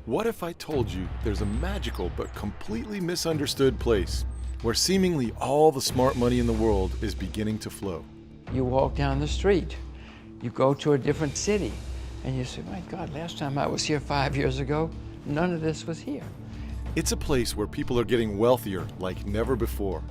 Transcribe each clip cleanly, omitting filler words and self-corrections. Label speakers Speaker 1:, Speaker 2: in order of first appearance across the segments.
Speaker 1: What if I told you there's a magical but completely misunderstood place where seemingly all the smart money in the world is beginning to flow?
Speaker 2: You walk down the street, you go to a different city, and you say, my God, last time I was here 5 years ago, none of this was here.
Speaker 1: It's a place where people are getting wealthier like never before,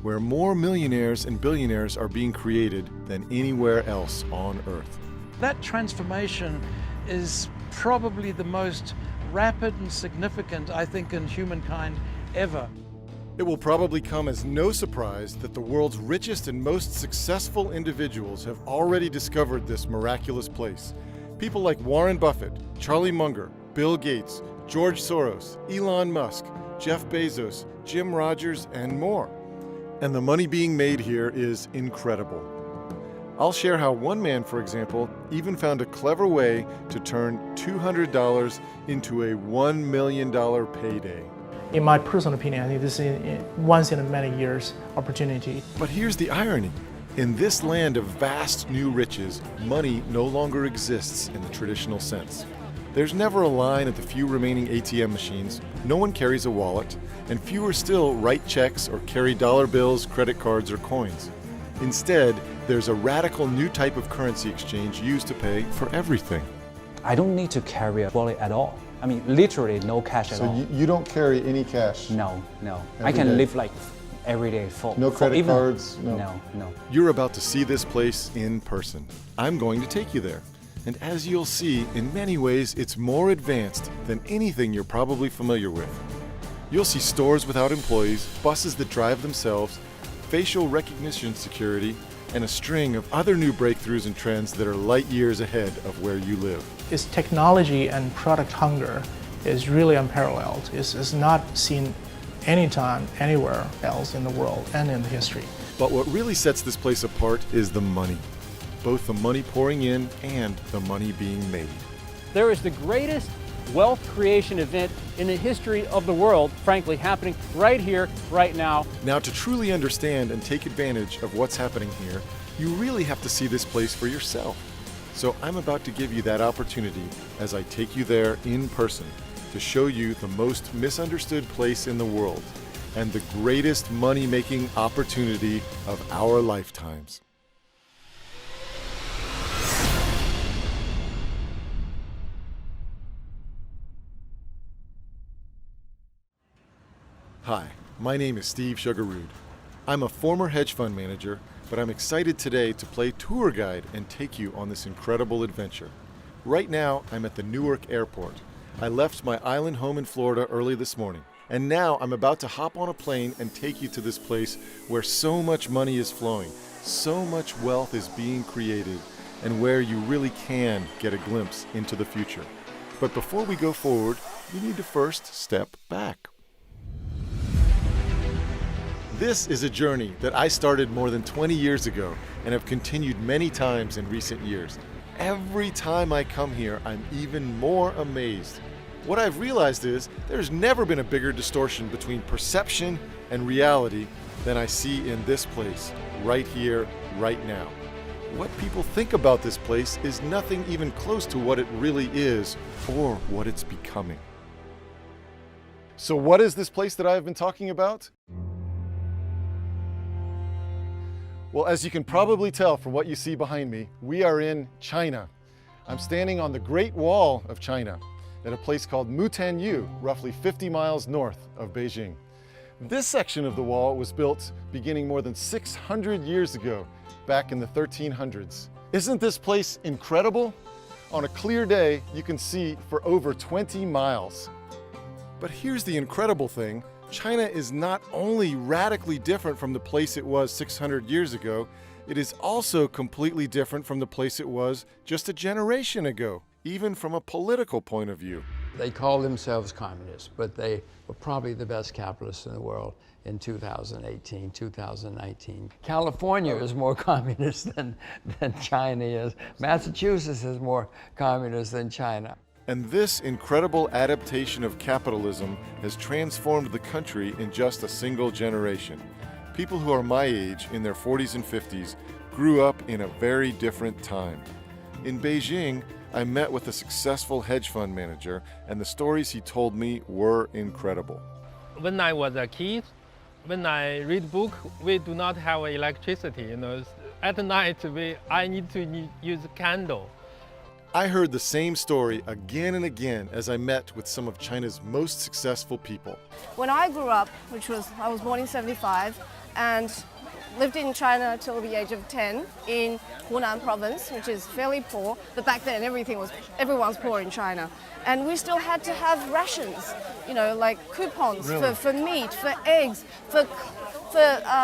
Speaker 1: where more millionaires and billionaires are being created than anywhere else on Earth.
Speaker 3: That transformation is probably the most rapid and significant, I think, in humankind ever.
Speaker 1: It will probably come as no surprise that the world's richest and most successful individuals have already discovered this miraculous place. People like Warren Buffett, Charlie Munger, Bill Gates, George Soros, Elon Musk, Jeff Bezos, Jim Rogers, and more. And the money being made here is incredible. I'll share how one man, for example, even found a clever way to turn $200 into a $1 million payday.
Speaker 4: In my personal opinion, I think this is a once in a many years opportunity.
Speaker 1: But here's the irony. In this land of vast new riches, money no longer exists in the traditional sense. There's never a line at the few remaining ATM machines, no one carries a wallet, and fewer still write checks or carry dollar bills, credit cards, or coins. Instead, there's a radical new type of currency exchange used to pay for everything.
Speaker 5: I don't need to carry a wallet at all. I mean, literally no cash at all.
Speaker 6: So you don't carry any cash?
Speaker 5: No. I
Speaker 6: Every
Speaker 5: can
Speaker 6: day?
Speaker 5: live like every day full.
Speaker 6: No credit
Speaker 5: even,
Speaker 6: cards?
Speaker 5: No.
Speaker 1: You're about to see this place in person. I'm going to take you there. And as you'll see, in many ways, it's more advanced than anything you're probably familiar with. You'll see stores without employees, buses that drive themselves, facial recognition security, and a string of other new breakthroughs and trends that are light years ahead of where you live.
Speaker 4: Its technology and product hunger is really unparalleled. It's not seen anytime, anywhere else in the world and in the history.
Speaker 1: But what really sets this place apart is the money. Both the money pouring in and the money being made.
Speaker 7: There is the greatest wealth creation event in the history of the world, frankly, happening right here, right now.
Speaker 1: Now, to truly understand and take advantage of what's happening here, you really have to see this place for yourself. So I'm about to give you that opportunity as I take you there in person to show you the most misunderstood place in the world and the greatest money-making opportunity of our lifetimes. Hi, my name is Steve Sugarrood. I'm a former hedge fund manager, but I'm excited today to play tour guide and take you on this incredible adventure. Right now, I'm at the Newark Airport. I left my island home in Florida early this morning, and now I'm about to hop on a plane and take you to this place where so much money is flowing, so much wealth is being created, and where you really can get a glimpse into the future. But before we go forward, we need to first step back. This is a journey that I started more than 20 years ago and have continued many times in recent years. Every time I come here, I'm even more amazed. What I've realized is there's never been a bigger distortion between perception and reality than I see in this place, right here, right now. What people think about this place is nothing even close to what it really is or what it's becoming. So what is this place that I've been talking about? Well, as you can probably tell from what you see behind me, we are in China. I'm standing on the Great Wall of China at a place called Mutanyu, roughly 50 miles north of Beijing. This section of the wall was built beginning more than 600 years ago, back in the 1300s. Isn't this place incredible? On a clear day, you can see for over 20 miles. But here's the incredible thing. China is not only radically different from the place it was 600 years ago, it is also completely different from the place it was just a generation ago, even from a political point of view.
Speaker 2: They call themselves communists, but they were probably the best capitalists in the world in 2018, 2019. California is more communist than China is. Massachusetts is more communist than China.
Speaker 1: And this incredible adaptation of capitalism has transformed the country in just a single generation. People who are my age, in their 40s and 50s, grew up in a very different time. In Beijing, I met with a successful hedge fund manager, and the stories he told me were incredible.
Speaker 8: When I was a kid, when I read book, we do not have electricity. At night I need to use use
Speaker 1: I heard the same story again and again as I met with some of China's most successful people.
Speaker 9: When I grew up, I was born in 75 and lived in China till the age of 10 in Hunan province, which is fairly poor, but back then everyone's poor in China. And we still had to have rations, like coupons for meat, for eggs, for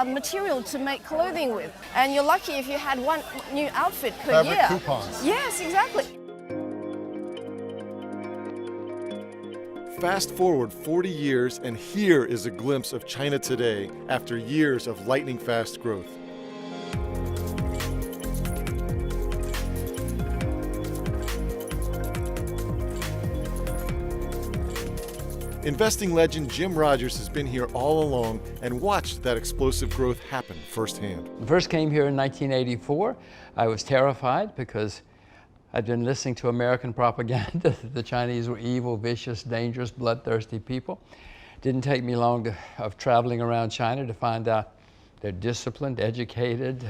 Speaker 9: material to make clothing with. And you're lucky if you had one new outfit per year.
Speaker 1: Fabric coupons.
Speaker 9: Yes, exactly.
Speaker 1: Fast forward 40 years, and here is a glimpse of China today after years of lightning-fast growth. Investing legend Jim Rogers has been here all along and watched that explosive growth happen firsthand.
Speaker 2: I first came here in 1984. I was terrified because I'd been listening to American propaganda that the Chinese were evil, vicious, dangerous, bloodthirsty people. Didn't take me long of traveling around China to find out they're disciplined, educated,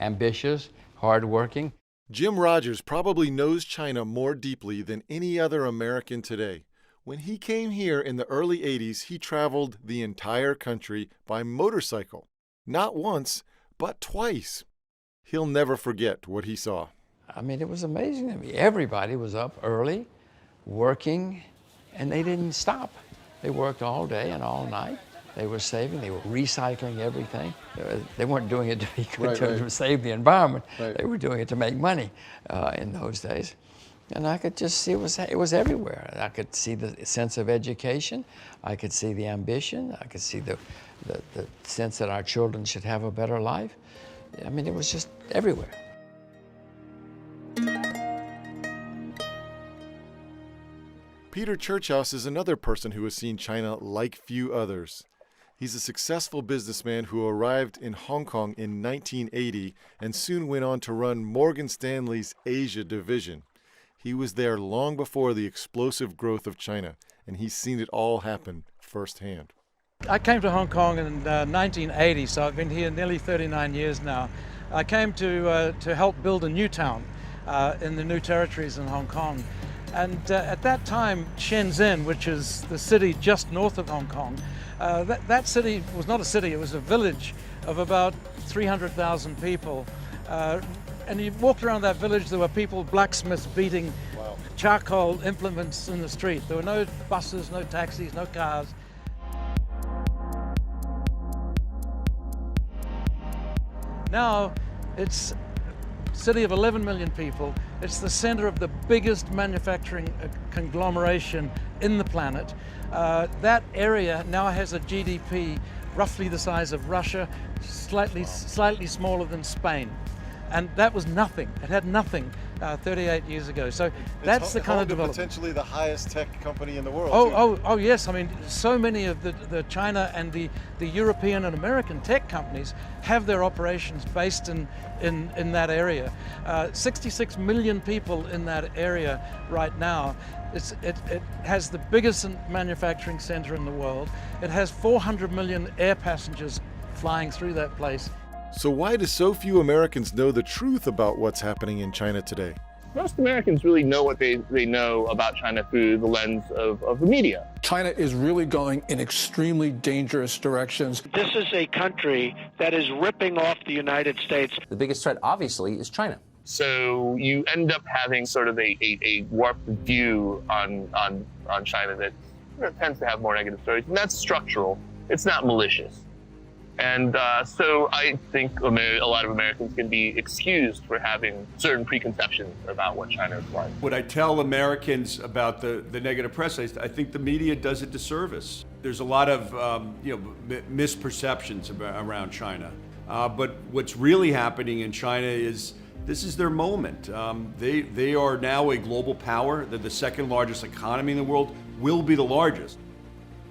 Speaker 2: ambitious, hardworking.
Speaker 1: Jim Rogers probably knows China more deeply than any other American today. When he came here in the early 80s, he traveled the entire country by motorcycle. Not once, but twice. He'll never forget what he saw.
Speaker 2: I mean, it was amazing to me. Everybody was up early, working, and they didn't stop. They worked all day and all night. They were saving, they were recycling everything. They weren't doing it to save the environment.
Speaker 1: Right.
Speaker 2: They were doing it to make money in those days. And I could just see it was everywhere. I could see the sense of education. I could see the ambition. I could see the sense that our children should have a better life. I mean, it was just everywhere.
Speaker 1: Peter Churchhouse is another person who has seen China like few others. He's a successful businessman who arrived in Hong Kong in 1980 and soon went on to run Morgan Stanley's Asia division. He was there long before the explosive growth of China, and he's seen it all happen firsthand.
Speaker 3: I came to Hong Kong in 1980, so I've been here nearly 39 years now. I came to help build a new town in the new territories in Hong Kong. And at that time, Shenzhen, which is the city just north of Hong Kong, that city was not a city, it was a village of about 300,000 people. And you walked around that village, there were people, blacksmiths beating charcoal implements in the street. There were no buses, no taxis, no cars. Now it's a city of 11 million people. It's the center of the biggest manufacturing conglomeration in the planet. That area now has a GDP roughly the size of Russia, slightly smaller than Spain. And that was nothing. It had nothing 38 years ago. So that's the kind of development.
Speaker 1: Potentially the highest tech company in the world.
Speaker 3: Oh yes. I mean, so many of the China and the European and American tech companies have their operations based in that area. 66 million people in that area right now. It has the biggest manufacturing center in the world. It has 400 million air passengers flying through that place.
Speaker 1: So why do so few Americans know the truth about what's happening in China today?
Speaker 10: Most Americans really know what they know about China through the lens of the media.
Speaker 11: China is really going in extremely dangerous directions.
Speaker 12: This is a country that is ripping off the United States.
Speaker 13: The biggest threat, obviously, is China.
Speaker 10: So you end up having sort of a warped view on China that tends to have more negative stories, and that's structural. It's not malicious. And so I think a lot of Americans can be excused for having certain preconceptions about what China is like.
Speaker 14: What I tell Americans about the negative press, I think the media does a disservice. There's a lot of misperceptions around China. But what's really happening in China is this is their moment. They are now a global power. They're the second largest economy in the world, will be the largest.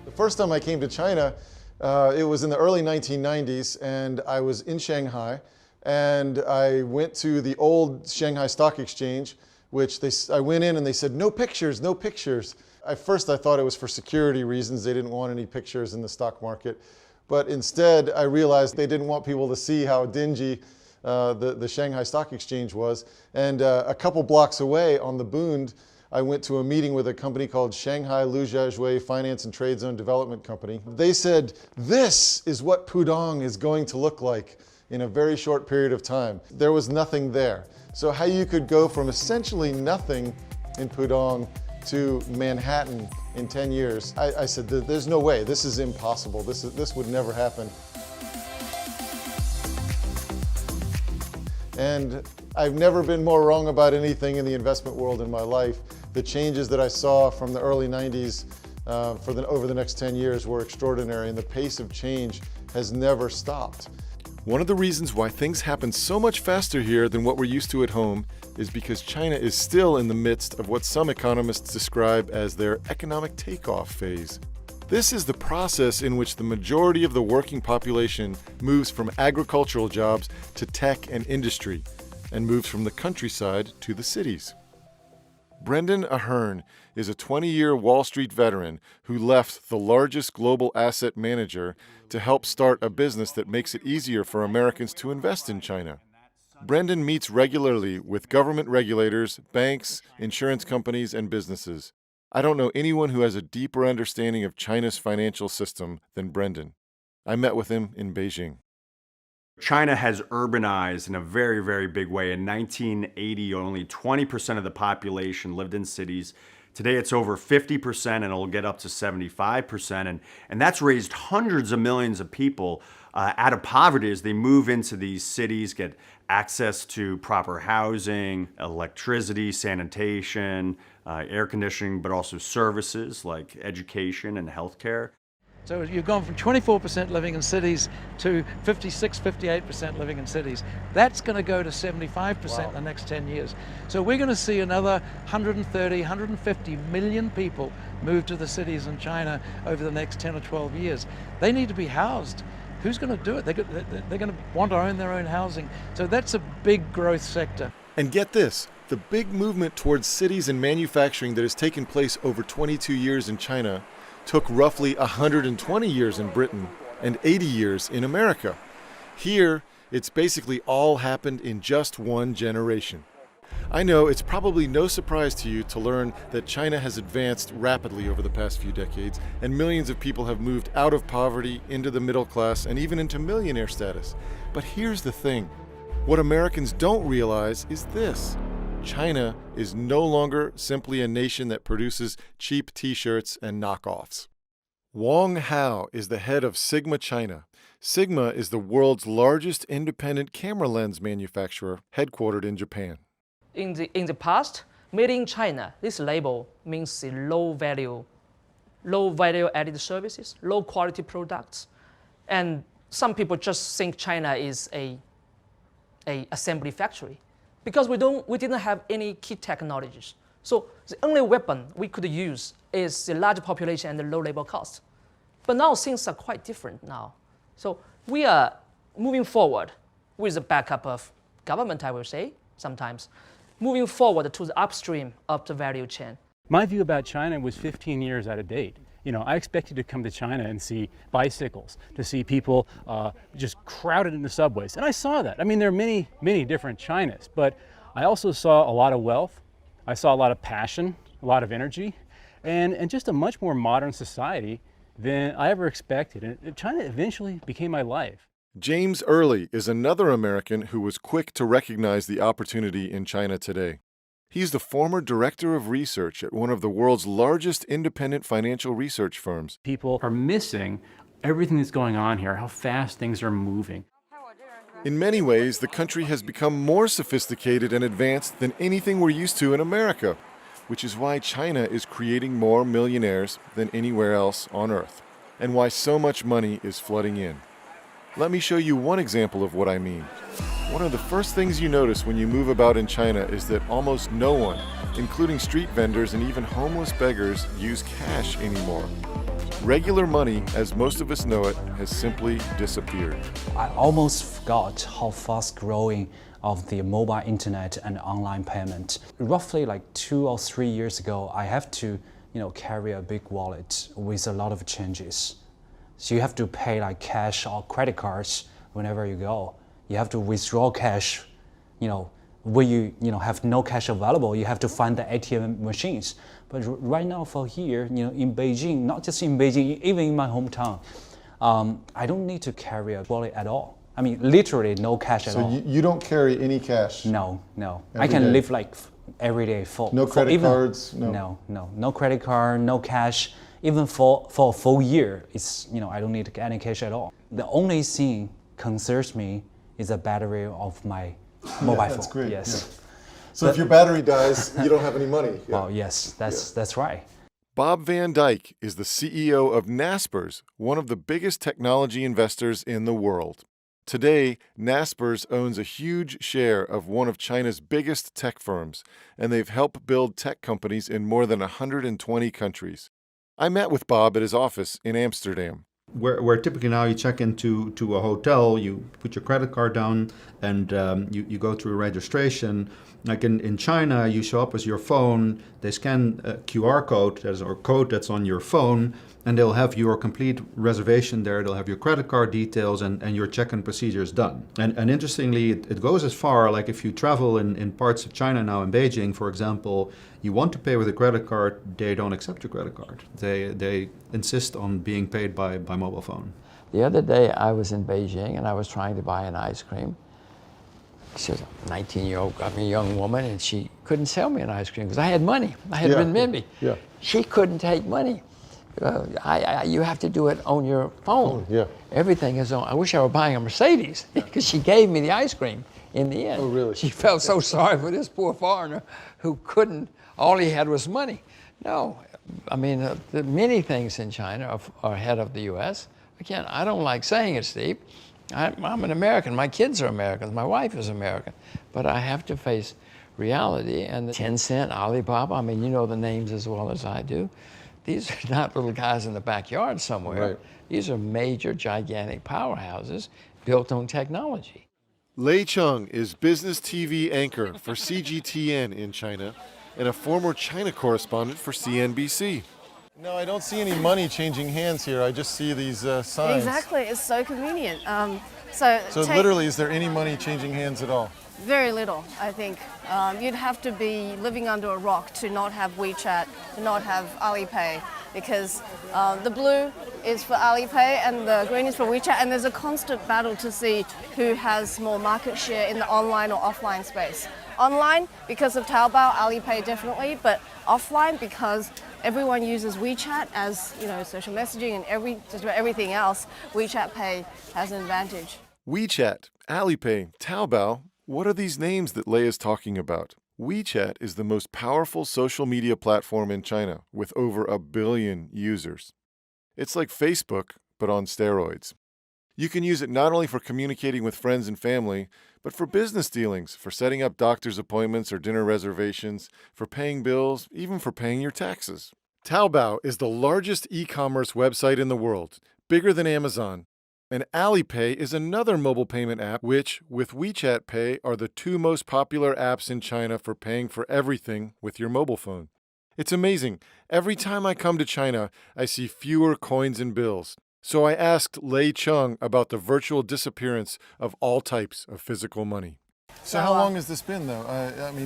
Speaker 1: The first time I came to China, it was in the early 1990s, and I was in Shanghai, and I went to the old Shanghai Stock Exchange, which I went in and they said, no pictures, no pictures. At first I thought it was for security reasons. They didn't want any pictures in the stock market. But instead I realized they didn't want people to see how dingy the Shanghai Stock Exchange was. And a couple blocks away on the Bund, I went to a meeting with a company called Shanghai Lujiazhui Finance and Trade Zone Development Company. They said, this is what Pudong is going to look like in a very short period of time. There was nothing there. So how you could go from essentially nothing in Pudong to Manhattan in 10 years, I said, there's no way, this is impossible, this would never happen. And I've never been more wrong about anything in the investment world in my life. The changes that I saw from the early 90s over the next 10 years were extraordinary, and the pace of change has never stopped.
Speaker 15: One of the reasons why things happen so much faster here than what we're used to at home is because China is still in the midst of what some economists describe as their economic takeoff phase. This is the process in which the majority of the working population moves from agricultural jobs to tech and industry, and moves from the countryside to the cities. Brendan Ahern is a 20-year Wall Street veteran who left the largest global asset manager to help start a business that makes it easier for Americans to invest in China. Brendan meets regularly with government regulators, banks, insurance companies, and businesses. I don't know anyone who has a deeper understanding of China's financial system than Brendan. I met with him in Beijing.
Speaker 16: China has urbanized in a very, very big way. In 1980, only 20% of the population lived in cities. Today, it's over 50%, and it'll get up to 75%. And that's raised hundreds of millions of people out of poverty as they move into these cities, get access to proper housing, electricity, sanitation, air conditioning, but also services like education and healthcare.
Speaker 3: So you've gone from 24% living in cities to 56, 58% living in cities. That's going to go to 75% in the next 10 years. So we're going to see another 130, 150 million people move to the cities in China over the next 10 or 12 years. They need to be housed. Who's going to do it? They're going to want to own their own housing. So that's a big growth sector.
Speaker 15: And get this, the big movement towards cities and manufacturing that has taken place over 22 years in China took roughly 120 years in Britain and 80 years in America. Here, it's basically all happened in just one generation. I know it's probably no surprise to you to learn that China has advanced rapidly over the past few decades, and millions of people have moved out of poverty into the middle class and even into millionaire status. But here's the thing. What Americans don't realize is this. China is no longer simply a nation that produces cheap t-shirts and knockoffs. Wang Hao is the head of Sigma China. Sigma is the world's largest independent camera lens manufacturer, headquartered in Japan.
Speaker 17: In the past, made in China, this label means low value added services, low quality products. And some people just think China is a assembly factory, because we didn't have any key technologies. So the only weapon we could use is the large population and the low labor cost. But now things are quite different now. So we are moving forward with the backup of government, I will say, sometimes, moving forward to the upstream of the value chain.
Speaker 7: My view about China was 15 years out of date. You know, I expected to come to China and see bicycles, to see people just crowded in the subways. And I saw that. I mean, there are many, many different Chinas, but I also saw a lot of wealth. I saw a lot of passion, a lot of energy, and just a much more modern society than I ever expected. And China eventually became my life.
Speaker 15: James Early is another American who was quick to recognize the opportunity in China today. He's the former director of research at one of the world's largest independent financial research firms.
Speaker 7: People are missing everything that's going on here, how fast things are moving.
Speaker 15: In many ways, the country has become more sophisticated and advanced than anything we're used to in America, which is why China is creating more millionaires than anywhere else on Earth, and why so much money is flooding in. Let me show you one example of what I mean. One of the first things you notice when you move about in China is that almost no one, including street vendors and even homeless beggars, use cash anymore. Regular money, as most of us know it, has simply disappeared.
Speaker 5: I almost forgot how fast growing of the mobile internet and online payment. Roughly like 2 or 3 years ago, I have to carry a big wallet with a lot of changes. So you have to pay like cash or credit cards whenever you go. You have to withdraw cash, when you have no cash available, you have to find the ATM machines. But right now for here, in Beijing, not just in Beijing, even in my hometown, I don't need to carry a wallet at all. I mean, literally no cash at all.
Speaker 6: So you don't carry any cash?
Speaker 5: No.
Speaker 6: Every
Speaker 5: I can
Speaker 6: day.
Speaker 5: live like every day full.
Speaker 6: No credit cards?
Speaker 5: No credit card, no cash. Even for a full year, it's I don't need any cash at all. The only thing concerns me is the battery of my mobile phone.
Speaker 6: That's great.
Speaker 5: Yes.
Speaker 6: Yeah. So if your battery dies, you don't have any money. Yeah.
Speaker 5: Well, yes, that's right.
Speaker 15: Bob Van Dyke is the CEO of Naspers, one of the biggest technology investors in the world. Today, Naspers owns a huge share of one of China's biggest tech firms, and they've helped build tech companies in more than 120 countries. I met with Bob at his office in Amsterdam.
Speaker 18: Where typically now you check into a hotel, you put your credit card down, and you go through registration. Like in China, you show up with your phone, they scan a QR code, or code that's on your phone, and they'll have your complete reservation there. They'll have your credit card details and your check-in procedures done. And interestingly, it goes as far, like if you travel in parts of China now, in Beijing, for example, you want to pay with a credit card, they don't accept your credit card. They insist on being paid by mobile phone.
Speaker 2: The other day I was in Beijing and I was trying to buy an ice cream. She was a 19-year-old, young woman, and she couldn't sell me an ice cream because I had money. I had renminbi.
Speaker 6: Yeah.
Speaker 2: She couldn't take money. You have to do it on your phone.
Speaker 6: Yeah.
Speaker 2: Everything is on. I wish I were buying a Mercedes because she gave me the ice cream in the end.
Speaker 6: Oh, really?
Speaker 2: She felt so sorry for this poor foreigner who couldn't, all he had was money. No, the many things in China are ahead of the U.S. Again, I don't like saying it, Steve. I'm an American. My kids are Americans. My wife is American. But I have to face reality. And Tencent, Alibaba, you know the names as well as I do. These are not little guys in the backyard somewhere.
Speaker 6: Right.
Speaker 2: These are major, gigantic powerhouses built on technology.
Speaker 15: Lei Cheng is business TV anchor for CGTN in China and a former China correspondent for CNBC.
Speaker 1: No, I don't see any money changing hands here. I just see these signs.
Speaker 9: Exactly, it's so convenient.
Speaker 1: So literally, is there any money changing hands at all?
Speaker 9: Very little, I think. You'd have to be living under a rock to not have WeChat, to not have Alipay, because the blue is for Alipay and the green is for WeChat, and there's a constant battle to see who has more market share in the online or offline space. Online, because of Taobao, Alipay definitely, but offline because everyone uses WeChat as social messaging and just about everything else. WeChat Pay has an advantage.
Speaker 15: WeChat, Alipay, Taobao, what are these names that Lei is talking about? WeChat is the most powerful social media platform in China with over 1 billion users. It's like Facebook, but on steroids. You can use it not only for communicating with friends and family, but for business dealings, for setting up doctor's appointments or dinner reservations, for paying bills, even for paying your taxes. Taobao is the largest e-commerce website in the world, bigger than Amazon. And Alipay is another mobile payment app which, with WeChat Pay, are the 2 most popular apps in China for paying for everything with your mobile phone. It's amazing. Every time I come to China, I see fewer coins and bills. So I asked Lei Cheng about the virtual disappearance of all types of physical money.
Speaker 1: So how long has this been, though?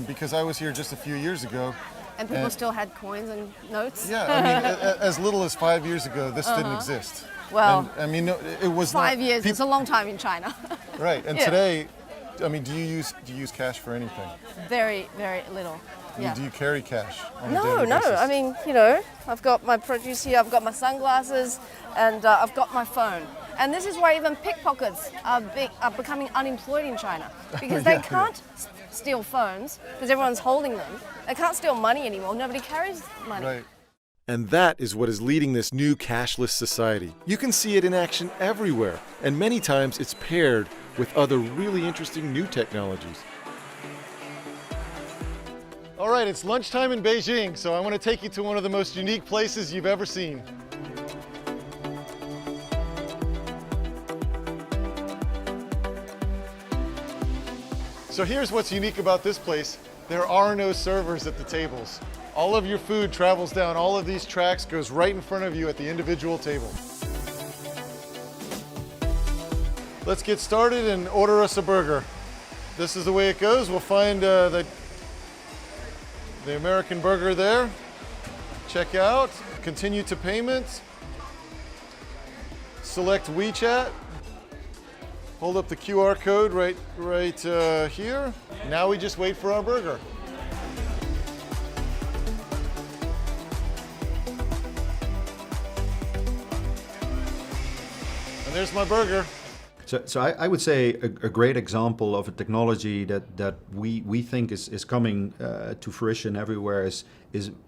Speaker 1: Because I was here just a few years ago.
Speaker 9: And people still had coins and notes?
Speaker 1: Yeah, as little as 5 years ago, this didn't exist.
Speaker 9: Well,
Speaker 1: and, it was
Speaker 9: 5 years. It's a long time in China.
Speaker 1: Right, and today, do you use cash for anything?
Speaker 9: Very, very little. Yeah.
Speaker 1: Do you carry cash?
Speaker 9: No. I've got my produce here. I've got my sunglasses, and I've got my phone. And this is why even pickpockets are becoming unemployed in China because they can't steal phones because everyone's holding them. They can't steal money anymore. Nobody carries money.
Speaker 1: Right.
Speaker 15: And that is what is leading this new cashless society. You can see it in action everywhere, and many times it's paired with other really interesting new technologies.
Speaker 1: All right, it's lunchtime in Beijing, so I want to take you to one of the most unique places you've ever seen. So here's what's unique about this place. There are no servers at the tables. All of your food travels down all of these tracks, goes right in front of you at the individual table. Let's get started and order us a burger. This is the way it goes. We'll find the American burger there. Check out, continue to payments. Select WeChat. Hold up the QR code right here. Now we just wait for our burger. And there's my burger.
Speaker 18: So I would say a great example of a technology that we think is coming to fruition everywhere is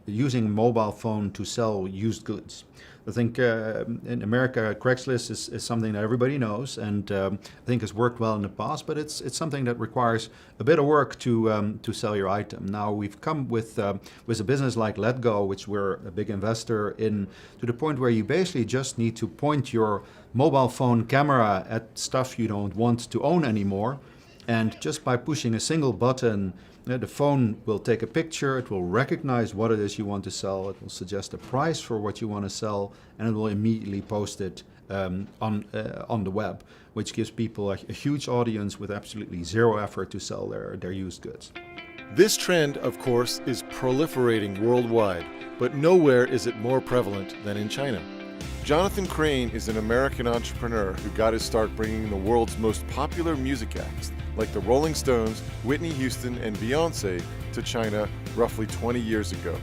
Speaker 18: using mobile phone to sell used goods. I think in America, Craigslist is something that everybody knows, and I think has worked well in the past. But it's something that requires a bit of work to sell your item. Now we've come with a business like LetGo, which we're a big investor in, to the point where you basically just need to point your mobile phone camera at stuff you don't want to own anymore, and just by pushing a single button, the phone will take a picture, it will recognize what it is you want to sell, it will suggest a price for what you want to sell, and it will immediately post it on the web, which gives people a huge audience with absolutely zero effort to sell their used goods.
Speaker 15: This trend, of course, is proliferating worldwide, but nowhere is it more prevalent than in China. Jonathan Crane is an American entrepreneur who got his start bringing the world's most popular music acts, like the Rolling Stones, Whitney Houston, and Beyoncé, to China roughly 20 years ago.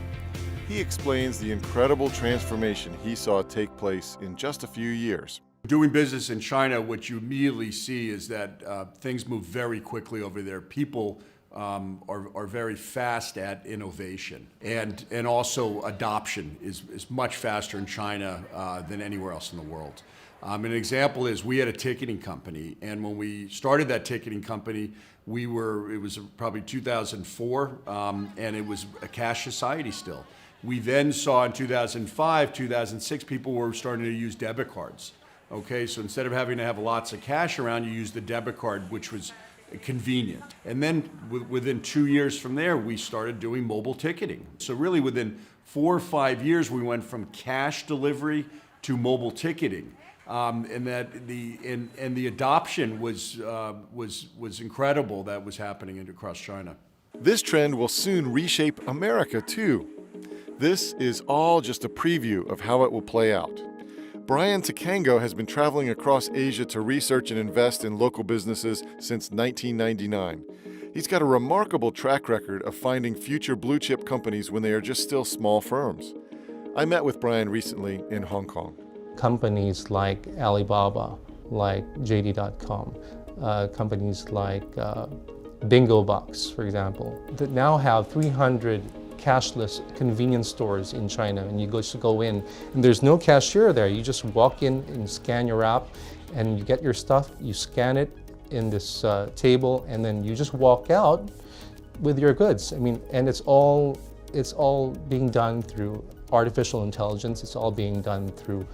Speaker 15: He explains the incredible transformation he saw take place in just a few years.
Speaker 14: Doing business in China, what you immediately see is that things move very quickly over there. People are very fast at innovation, and also adoption is much faster in China than anywhere else in the world. An example is we had a ticketing company, and when we started that ticketing company, it was probably 2004, and it was a cash society still. We then saw in 2005, 2006, people were starting to use debit cards. Okay, so instead of having to have lots of cash around, you use the debit card, which was convenient. And then within 2 years from there, we started doing mobile ticketing. So really within 4 or 5 years, we went from cash delivery to mobile ticketing. And the adoption was incredible that was happening across China.
Speaker 15: This trend will soon reshape America too. This is all just a preview of how it will play out. Brian Takango has been traveling across Asia to research and invest in local businesses since 1999. He's got a remarkable track record of finding future blue-chip companies when they are just still small firms. I met with Brian recently in Hong Kong.
Speaker 19: Companies like Alibaba, like JD.com, companies like Bingo Box, for example, that now have 300 cashless convenience stores in China, and you just go in and there's no cashier there. You just walk in and scan your app and you get your stuff, you scan it in this table, and then you just walk out with your goods. I mean, and it's all being done through artificial intelligence. It's all being done through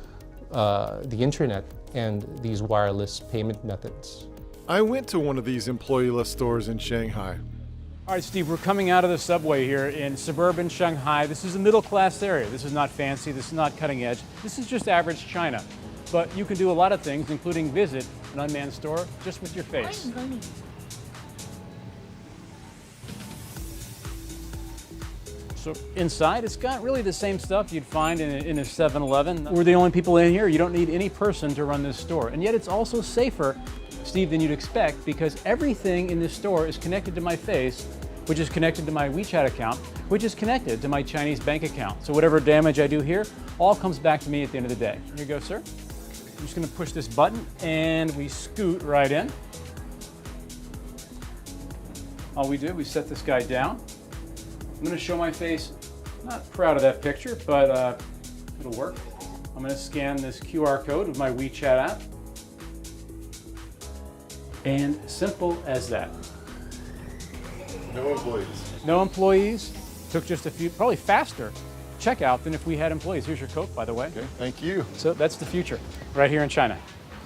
Speaker 19: the internet and these wireless payment methods.
Speaker 15: I went to one of these employee-less stores in Shanghai.
Speaker 7: All right, Steve, we're coming out of the subway here in suburban Shanghai. This is a middle-class area. This is not fancy. This is not cutting edge. This is just average China. But you can do a lot of things, including visit an unmanned store just with your face. So inside, it's got really the same stuff you'd find in a 7-Eleven. We're the only people in here. You don't need any person to run this store. And yet it's also safer, Steve, than you'd expect, because everything in this store is connected to my face, which is connected to my WeChat account, which is connected to my Chinese bank account. So whatever damage I do here, all comes back to me at the end of the day. Here you go, sir. I'm just gonna push this button and we scoot right in. All we do, we set this guy down. I'm gonna show my face. I'm not proud of that picture, but it'll work. I'm gonna scan this QR code with my WeChat app. And simple as that.
Speaker 15: No employees.
Speaker 7: No employees. Took just a few, probably faster checkout than if we had employees. Here's your Coke, by the way.
Speaker 15: Okay, thank you.
Speaker 7: So that's the future, right here in China.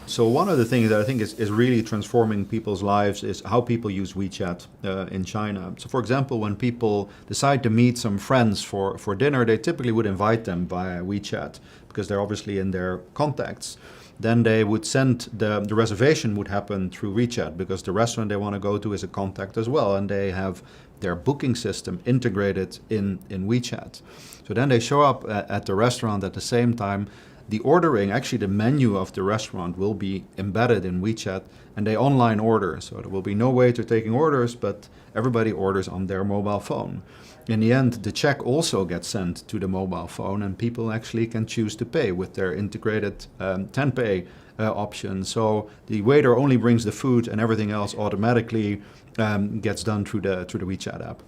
Speaker 18: So one of the things that I think is really transforming people's lives is how people use WeChat in China. So for example, when people decide to meet some friends for dinner, they typically would invite them via WeChat because they're obviously in their contacts. Then they would send, the reservation would happen through WeChat because the restaurant they want to go to is a contact as well, and they have their booking system integrated in WeChat. So then they show up at the restaurant at the same time. The ordering, actually the menu of the restaurant will be embedded in WeChat, and they online order. So there will be no waiter taking orders, but everybody orders on their mobile phone. In the end, the check also gets sent to the mobile phone, and people actually can choose to pay with their integrated Tenpay option. So the waiter only brings the food, and everything else automatically gets done through the WeChat app.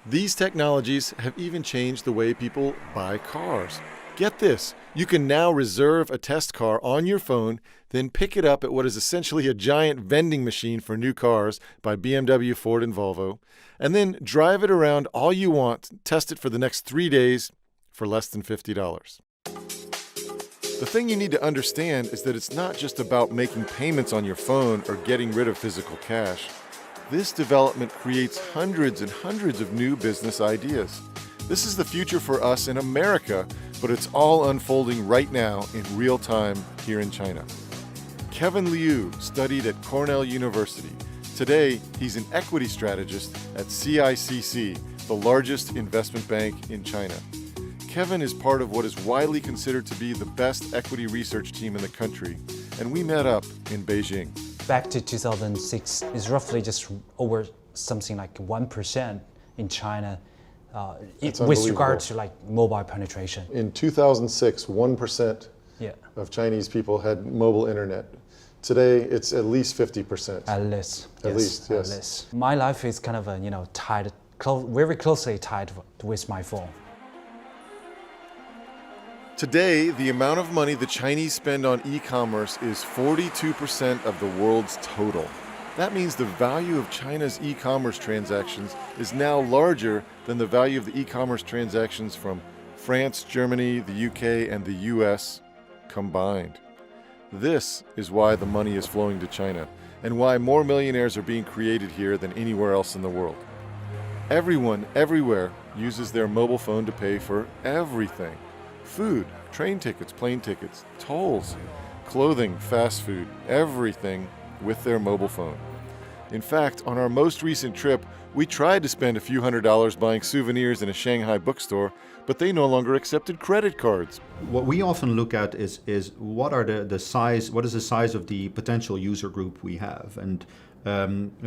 Speaker 15: These technologies have even changed the way people buy cars. Get this, you can now reserve a test car on your phone, then pick it up at what is essentially a giant vending machine for new cars by BMW, Ford, and Volvo, and then drive it around all you want, test it for the next 3 days for less than $50. The thing you need to understand is that it's not just about making payments on your phone or getting rid of physical cash. This development creates hundreds and hundreds of new business ideas. This is the future for us in America, but it's all unfolding right now in real time here in China. Kevin Liu studied at Cornell University. Today, he's an equity strategist at CICC, the largest investment bank in China. Kevin is part of what is widely considered to be the best equity research team in the country, and we met up in Beijing.
Speaker 5: Back to 2006, it's roughly just over something like 1% in China with regard to like mobile penetration.
Speaker 15: In 2006, 1% of Chinese people had mobile internet. Today, it's at least 50%.
Speaker 5: At least.
Speaker 15: At least, yes.
Speaker 5: At least. My life is kind of, tied, very closely tied with my phone.
Speaker 15: Today, the amount of money the Chinese spend on e-commerce is 42% of the world's total. That means the value of China's e-commerce transactions is now larger than the value of the e-commerce transactions from France, Germany, the UK, and the US combined. This is why the money is flowing to China, and why more millionaires are being created here than anywhere else in the world. Everyone, everywhere, uses their mobile phone to pay for everything. Food, train tickets, plane tickets, tolls, clothing, fast food, everything with their mobile phone. In fact, on our most recent trip, we tried to spend a few $100s buying souvenirs in a Shanghai bookstore, but they no longer accepted credit cards.
Speaker 18: What we often look at is what is the size of the potential user group we have. And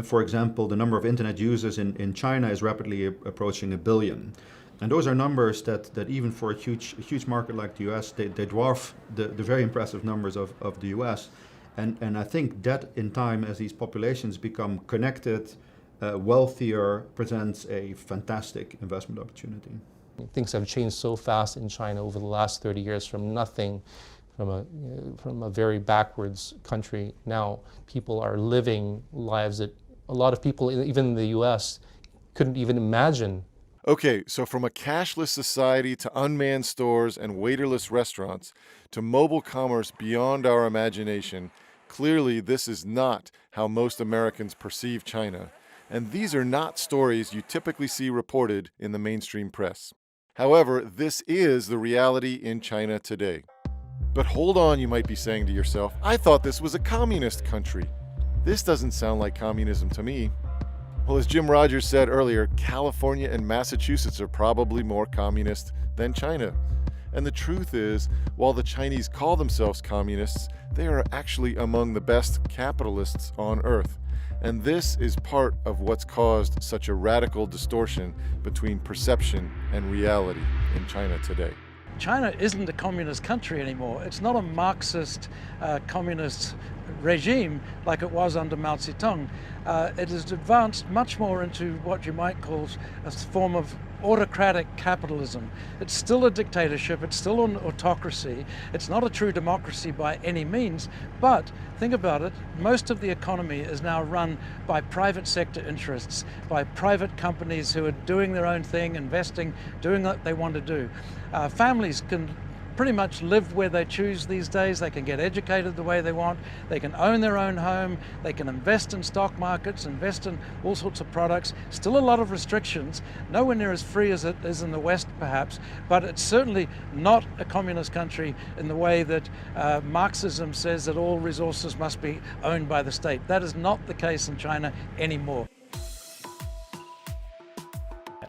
Speaker 18: for example, the number of internet users in China is rapidly approaching 1 billion. And those are numbers that even for a huge market like the US, they dwarf the very impressive numbers of the US. And I think that in time, as these populations become connected, wealthier, presents a fantastic investment opportunity.
Speaker 19: Things have changed so fast in China over the last 30 years from nothing, from a very backwards country. Now people are living lives that a lot of people, even in the US, couldn't even imagine.
Speaker 15: Okay, so from a cashless society to unmanned stores and waiterless restaurants to mobile commerce beyond our imagination, clearly this is not how most Americans perceive China. And these are not stories you typically see reported in the mainstream press. However, this is the reality in China today. But hold on, you might be saying to yourself, I thought this was a communist country. This doesn't sound like communism to me. Well, as Jim Rogers said earlier, California and Massachusetts are probably more communist than China. And the truth is, while the Chinese call themselves communists, they are actually among the best capitalists on earth. And this is part of what's caused such a radical distortion between perception and reality in China today.
Speaker 3: China isn't a communist country anymore. It's not a Marxist communist regime like it was under Mao Zedong. It has advanced much more into what you might call a form of autocratic capitalism. It's still a dictatorship, it's still an autocracy, it's not a true democracy by any means, but think about it, most of the economy is now run by private sector interests, by private companies who are doing their own thing, investing, doing what they want to do. Families can pretty much live where they choose these days. They can get educated the way they want. They can own their own home. They can invest in stock markets, invest in all sorts of products. Still a lot of restrictions, nowhere near as free as it is in the West perhaps, but it's certainly not a communist country in the way that Marxism says that all resources must be owned by the state. That is not the case in China anymore.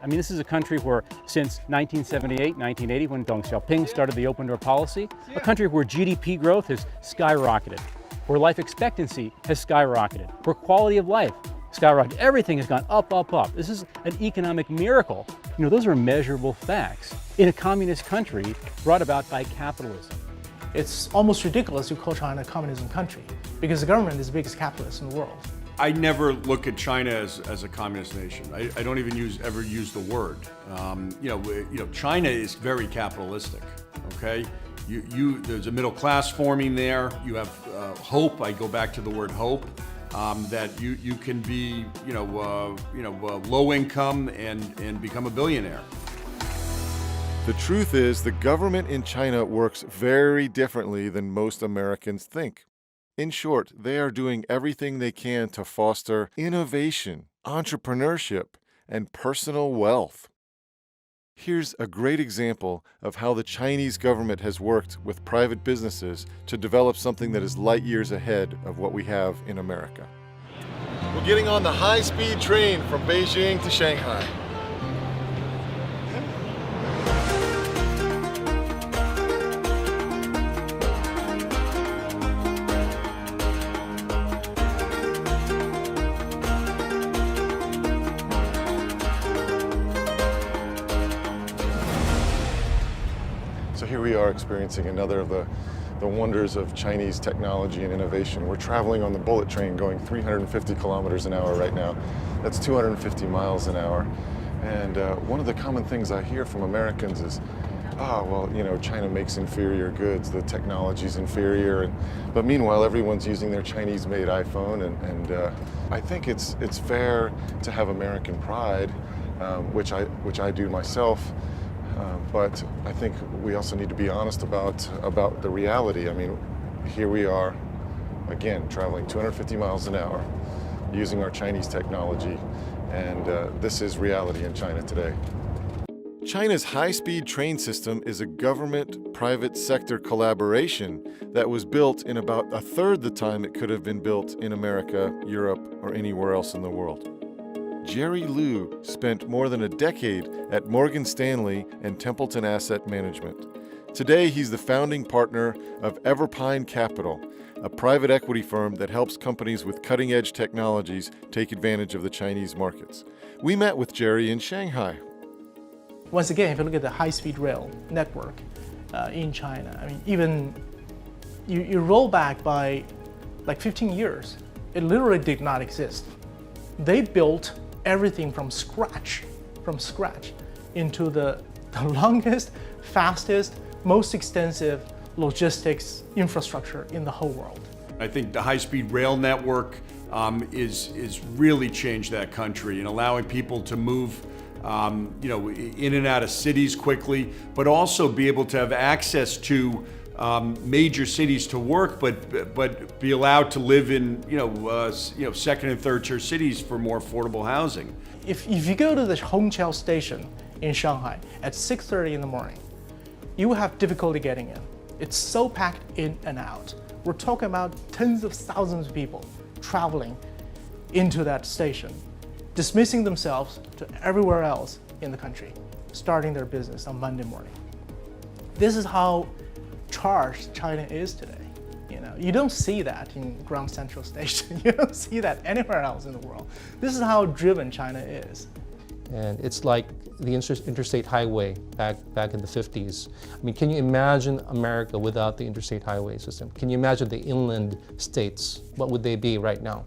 Speaker 7: I mean, this is a country where since 1978, 1980, when Deng Xiaoping started the open door policy, a country where GDP growth has skyrocketed, where life expectancy has skyrocketed, where quality of life skyrocketed. Everything has gone up, up, up. This is an economic miracle. You know, those are measurable facts in a communist country brought about by capitalism.
Speaker 4: It's almost ridiculous to call China a communism country because the government is the biggest capitalist in the world.
Speaker 14: I never look at China as a communist nation. I don't even ever use the word. China is very capitalistic. Okay, there's a middle class forming there. You have hope. I go back to the word hope. That you can be low income and become a billionaire.
Speaker 15: The truth is, the government in China works very differently than most Americans think. In short, they are doing everything they can to foster innovation, entrepreneurship, and personal wealth. Here's a great example of how the Chinese government has worked with private businesses to develop something that is light years ahead of what we have in America. We're getting on the high-speed train from Beijing to Shanghai. So here we are experiencing another of the wonders of Chinese technology and innovation. We're traveling on the bullet train going 350 kilometers an hour right now. That's 250 miles an hour. And one of the common things I hear from Americans is, China makes inferior goods, the technology's inferior. But meanwhile, everyone's using their Chinese-made iPhone. And I think it's fair to have American pride, which I do myself. But I think we also need to be honest about the reality. I mean, here we are, again, traveling 250 miles an hour, using our Chinese technology, and this is reality in China today. China's high-speed train system is a government-private sector collaboration that was built in about a third the time it could have been built in America, Europe, or anywhere else in the world. Jerry Liu spent more than a decade at Morgan Stanley and Templeton Asset Management. Today, he's the founding partner of Everpine Capital, a private equity firm that helps companies with cutting-edge technologies take advantage of the Chinese markets. We met with Jerry in Shanghai.
Speaker 4: Once again, if you look at the high-speed rail network in China, I mean, even you roll back by like 15 years, it literally did not exist. They built everything from scratch into the longest, fastest, most extensive logistics infrastructure in the whole world.
Speaker 14: I think the high-speed rail network is really changed that country and allowing people to move in and out of cities quickly, but also be able to have access to major cities to work, but be allowed to live in second and third tier cities for more affordable housing.
Speaker 4: If you go to the Hongqiao station in Shanghai at 6:30 in the morning, you will have difficulty getting in. It's so packed in and out. We're talking about tens of thousands of people traveling into that station, dismissing themselves to everywhere else in the country, starting their business on Monday morning. This is how charged China is today. You don't see that in Grand Central Station. You don't see that anywhere else in the world. This is how driven China is.
Speaker 19: And it's like the interstate highway back in the 50s. I mean, can you imagine America without the interstate highway system? Can you imagine the inland states? What would they be right now?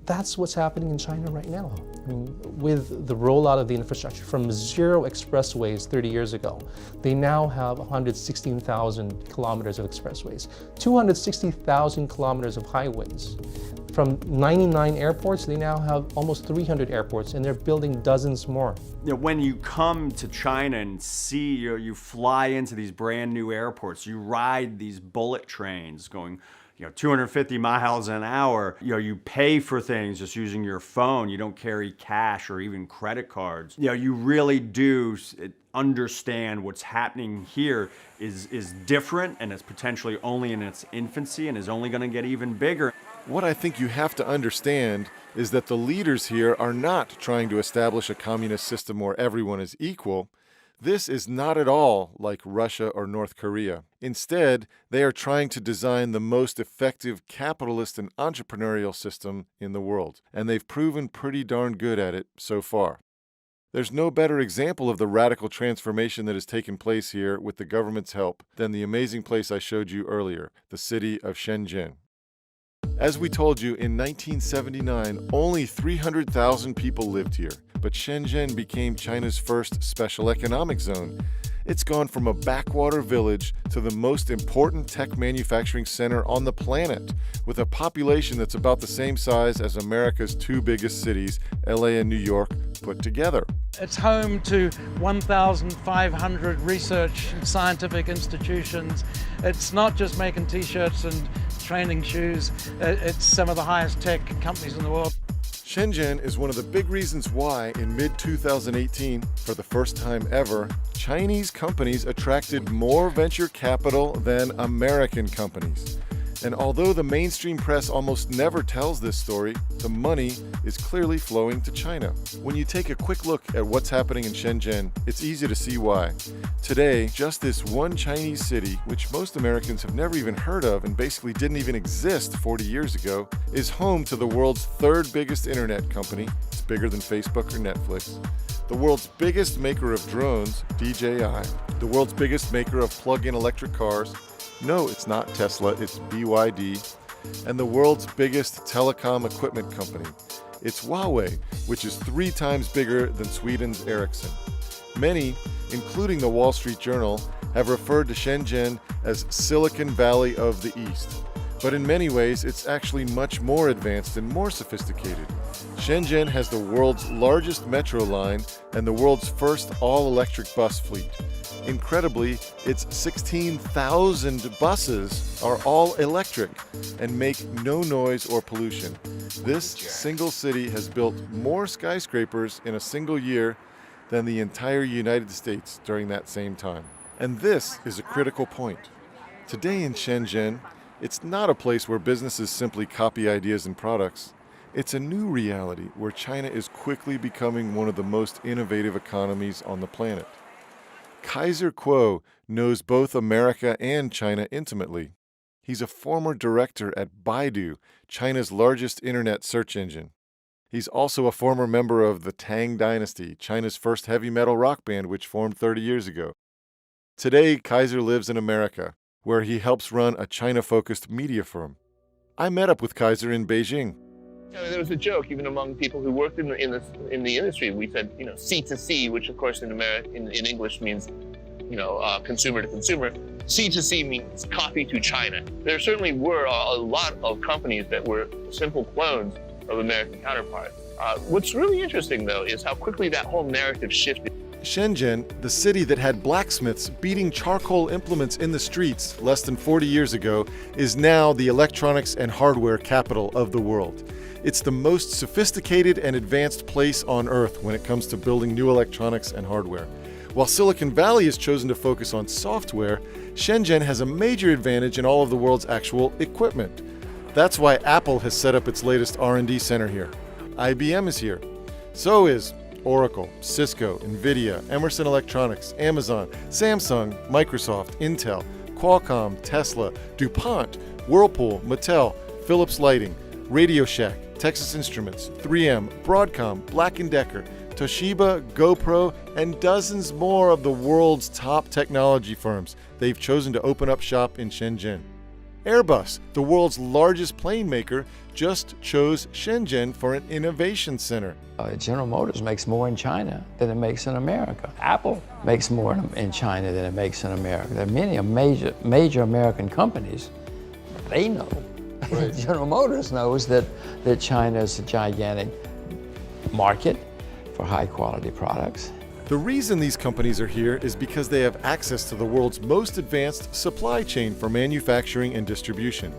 Speaker 19: That's what's happening in China right now. I mean, with the rollout of the infrastructure from 0 expressways 30 years ago, they now have 116,000 kilometers of expressways, 260,000 kilometers of highways. From 99 airports, they now have almost 300 airports, and they're building dozens more.
Speaker 16: You know, when you come to China and see, you fly into these brand new airports, you ride these bullet trains going 250 miles an hour. You pay for things just using your phone. You don't carry cash or even credit cards. You really do understand what's happening here is different, and it's potentially only in its infancy and is only going to get even bigger.
Speaker 15: What I think you have to understand is that the leaders here are not trying to establish a communist system where everyone is equal. This is not at all like Russia or North Korea. Instead, they are trying to design the most effective capitalist and entrepreneurial system in the world, and they've proven pretty darn good at it so far. There's no better example of the radical transformation that has taken place here with the government's help than the amazing place I showed you earlier, the city of Shenzhen. As we told you, in 1979, only 300,000 people lived here, but Shenzhen became China's first special economic zone. It's gone from a backwater village to the most important tech manufacturing center on the planet, with a population that's about the same size as America's two biggest cities, LA and New York, put together.
Speaker 3: It's home to 1,500 research and scientific institutions. It's not just making t-shirts and training shoes. It's some of the highest tech companies in the world.
Speaker 15: Shenzhen is one of the big reasons why, in mid-2018, for the first time ever, Chinese companies attracted more venture capital than American companies. And although the mainstream press almost never tells this story, the money is clearly flowing to China. When you take a quick look at what's happening in Shenzhen, it's easy to see why. Today, just this one Chinese city, which most Americans have never even heard of and basically didn't even exist 40 years ago, is home to the world's third biggest internet company. It's bigger than Facebook or Netflix. The world's biggest maker of drones, DJI. The world's biggest maker of plug-in electric cars. No, it's not Tesla, it's BYD. And the world's biggest telecom equipment company. It's Huawei, which is 3 times bigger than Sweden's Ericsson. Many, including the Wall Street Journal, have referred to Shenzhen as Silicon Valley of the East. But in many ways, it's actually much more advanced and more sophisticated. Shenzhen has the world's largest metro line and the world's first all-electric bus fleet. Incredibly, its 16,000 buses are all electric and make no noise or pollution. This single city has built more skyscrapers in a single year than the entire United States during that same time. And this is a critical point. Today in Shenzhen, it's not a place where businesses simply copy ideas and products. It's a new reality where China is quickly becoming one of the most innovative economies on the planet. Kaiser Kuo knows both America and China intimately. He's a former director at Baidu, China's largest internet search engine. He's also a former member of the Tang Dynasty, China's first heavy metal rock band which formed 30 years ago. Today, Kaiser lives in America, where he helps run a China-focused media firm. I met up with Kaiser in Beijing.
Speaker 10: There was a joke even among people who worked in the industry. We said, C2C, which of course in English means, consumer to consumer. C2C means copy to China. There certainly were a lot of companies that were simple clones of American counterparts. What's really interesting, though, is how quickly that whole narrative shifted.
Speaker 15: Shenzhen, the city that had blacksmiths beating charcoal implements in the streets less than 40 years ago, is now the electronics and hardware capital of the world. It's the most sophisticated and advanced place on Earth when it comes to building new electronics and hardware. While Silicon Valley has chosen to focus on software, Shenzhen has a major advantage in all of the world's actual equipment. That's why Apple has set up its latest R&D center here. IBM is here. So is Oracle, Cisco, Nvidia, Emerson Electronics, Amazon, Samsung, Microsoft, Intel, Qualcomm, Tesla, DuPont, Whirlpool, Mattel, Philips Lighting, Radio Shack, Texas Instruments, 3M, Broadcom, Black & Decker, Toshiba, GoPro, and dozens more of the world's top technology firms. They've chosen to open up shop in Shenzhen. Airbus, the world's largest plane maker, just chose Shenzhen for an innovation center.
Speaker 2: General Motors makes more in China than it makes in America. Apple makes more in China than it makes in America. There are many major American companies. They know Right. General Motors knows that China is a gigantic market for high quality products.
Speaker 15: The reason these companies are here is because they have access to the world's most advanced supply chain for manufacturing and distribution.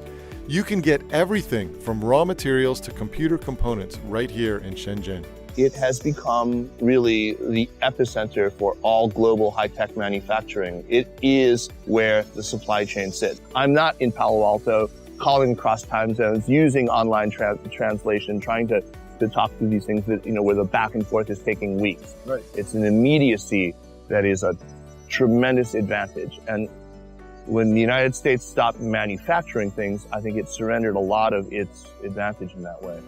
Speaker 15: You can get everything from raw materials to computer components right here in Shenzhen.
Speaker 10: It has become really the epicenter for all global high-tech manufacturing. It is where the supply chain sits. I'm not in Palo Alto calling across time zones, using online translation, trying to talk through these things that, where the back and forth is taking weeks.
Speaker 15: Right.
Speaker 10: It's an immediacy that is a tremendous advantage. And when the United States stopped manufacturing things, I think it surrendered a lot of its advantage in that way.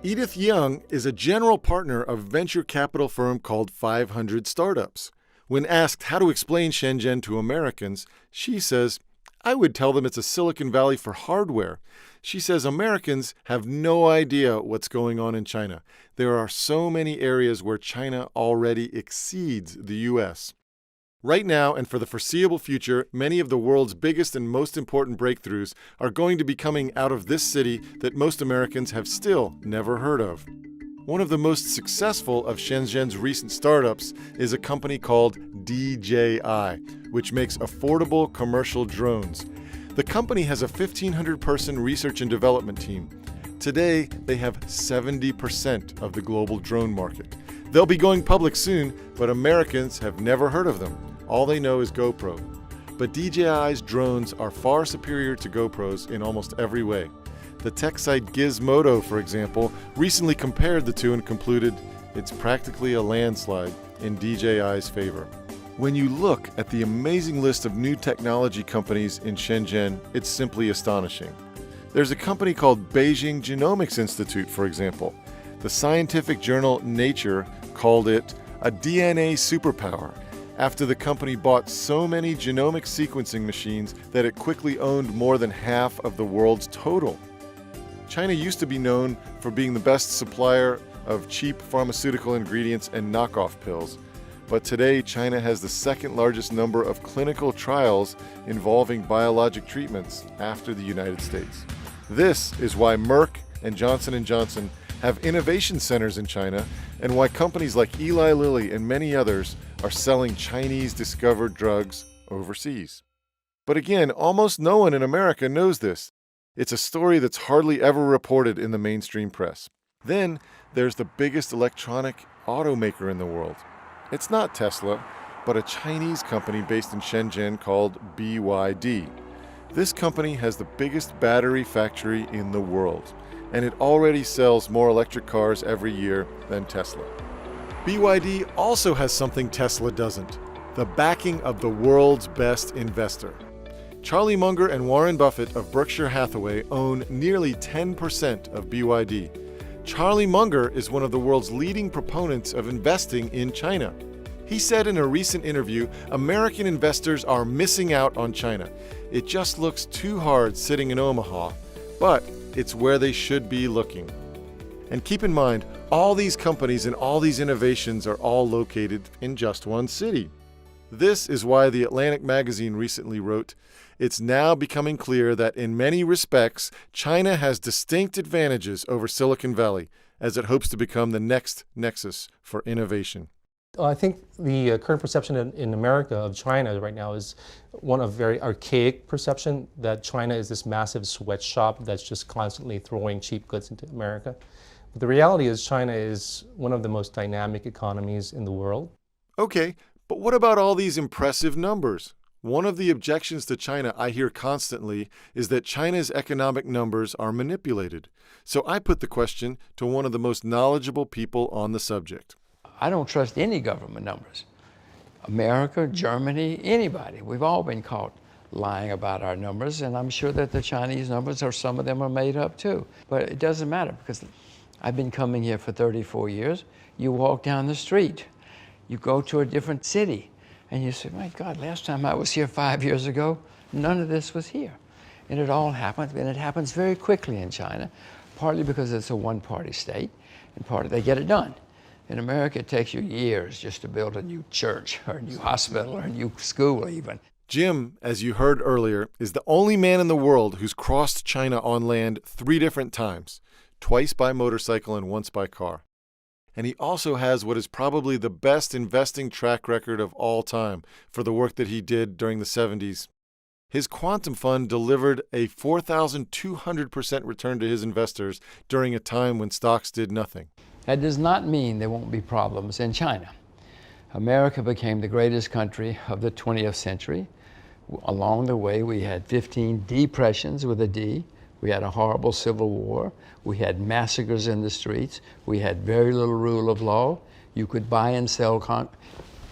Speaker 15: Edith Young is a general partner of a venture capital firm called 500 Startups. When asked how to explain Shenzhen to Americans, she says, I would tell them it's a Silicon Valley for hardware. She says Americans have no idea what's going on in China. There are so many areas where China already exceeds the U.S. Right now and for the foreseeable future, many of the world's biggest and most important breakthroughs are going to be coming out of this city that most Americans have still never heard of. One of the most successful of Shenzhen's recent startups is a company called DJI, which makes affordable commercial drones. The company has a 1,500-person research and development team. Today, they have 70% of the global drone market. They'll be going public soon, but Americans have never heard of them. All they know is GoPro. But DJI's drones are far superior to GoPros in almost every way. The tech site Gizmodo, for example, recently compared the two and concluded it's practically a landslide in DJI's favor. When you look at the amazing list of new technology companies in Shenzhen, it's simply astonishing. There's a company called Beijing Genomics Institute, for example. The scientific journal Nature called it a DNA superpower after the company bought so many genomic sequencing machines that it quickly owned more than half of the world's total. China used to be known for being the best supplier of cheap pharmaceutical ingredients and knockoff pills, but today China has the second largest number of clinical trials involving biologic treatments after the United States. This is why Merck and Johnson & Johnson have innovation centers in China, and why companies like Eli Lilly and many others are selling Chinese-discovered drugs overseas. But again, almost no one in America knows this. It's a story that's hardly ever reported in the mainstream press. Then there's the biggest electronic automaker in the world. It's not Tesla, but a Chinese company based in Shenzhen called BYD. This company has the biggest battery factory in the world, and it already sells more electric cars every year than Tesla. BYD also has something Tesla doesn't: the backing of the world's best investor. Charlie Munger and Warren Buffett of Berkshire Hathaway own nearly 10% of BYD. Charlie Munger is one of the world's leading proponents of investing in China. He said in a recent interview, American investors are missing out on China. It just looks too hard sitting in Omaha, but it's where they should be looking. And keep in mind, all these companies and all these innovations are all located in just one city. This is why The Atlantic magazine recently wrote, "It's now becoming clear that in many respects, China has distinct advantages over Silicon Valley as it hopes to become the next nexus for innovation."
Speaker 19: I think the current perception in America of China right now is one of very archaic perception that China is this massive sweatshop that's just constantly throwing cheap goods into America. But the reality is China is one of the most dynamic economies in the world.
Speaker 15: Okay, but what about all these impressive numbers? One of the objections to China I hear constantly is that China's economic numbers are manipulated. So I put the question to one of the most knowledgeable people on the subject.
Speaker 2: I don't trust any government numbers. America, Germany, anybody. We've all been caught lying about our numbers, and I'm sure that the Chinese numbers, or some of them, are made up too. But it doesn't matter, because I've been coming here for 34 years. You walk down the street, you go to a different city, and you say, my God, last time I was here 5 years ago, none of this was here. And it all happens, and it happens very quickly in China, partly because it's a one-party state, and partly they get it done. In America, it takes you years just to build a new church, or a new hospital, or a new school even.
Speaker 15: Jim, as you heard earlier, is the only man in the world who's crossed China on land 3 different times, twice by motorcycle and once by car. And he also has what is probably the best investing track record of all time for the work that he did during the 70s. His quantum fund delivered a 4,200% return to his investors during a time when stocks did nothing.
Speaker 2: That does not mean there won't be problems in China. America became the greatest country of the 20th century. Along the way, we had 15 depressions with a D. We had a horrible civil war. We had massacres in the streets. We had very little rule of law. You could buy and sell,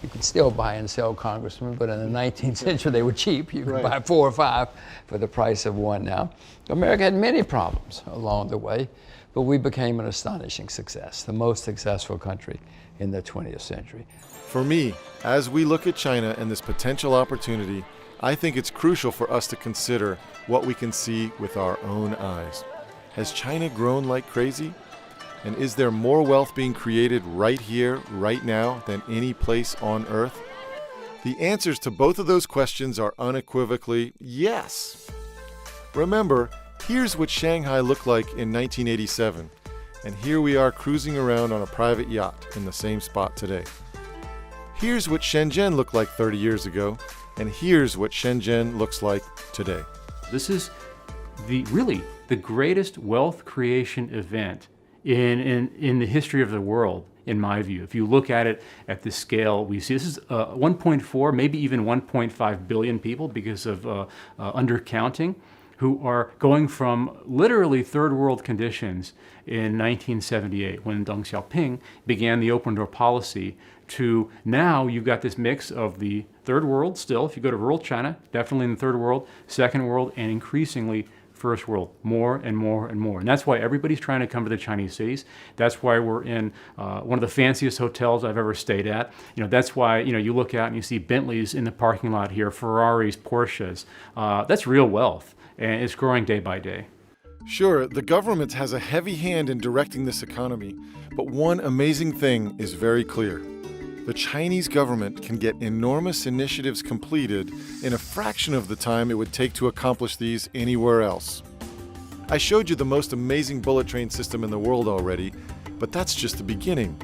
Speaker 2: you could still buy and sell congressmen, but in the 19th century they were cheap. You could buy 4 or 5 for the price of 1 now. America had many problems along the way, but we became an astonishing success, the most successful country in the 20th century.
Speaker 15: For me, as we look at China and this potential opportunity, I think it's crucial for us to consider what we can see with our own eyes. Has China grown like crazy? And is there more wealth being created right here, right now, than any place on Earth? The answers to both of those questions are unequivocally yes. Remember, here's what Shanghai looked like in 1987, and here we are cruising around on a private yacht in the same spot today. Here's what Shenzhen looked like 30 years ago, and here's what Shenzhen looks like today.
Speaker 7: This is really the greatest wealth creation event in the history of the world, in my view. If you look at it at the scale we see, this is 1.4, maybe even 1.5 billion people because of undercounting, who are going from literally third world conditions in 1978 when Deng Xiaoping began the open door policy to now you've got this mix of the third world still, if you go to rural China, definitely in the third world, second world, and increasingly first world, more and more and more. And that's why everybody's trying to come to the Chinese cities. That's why we're in one of the fanciest hotels I've ever stayed at. That's why, you look out and you see Bentleys in the parking lot here, Ferraris, Porsches. That's real wealth, and it's growing day by day.
Speaker 15: Sure, the government has a heavy hand in directing this economy, but one amazing thing is very clear. The Chinese government can get enormous initiatives completed in a fraction of the time it would take to accomplish these anywhere else. I showed you the most amazing bullet train system in the world already, but that's just the beginning.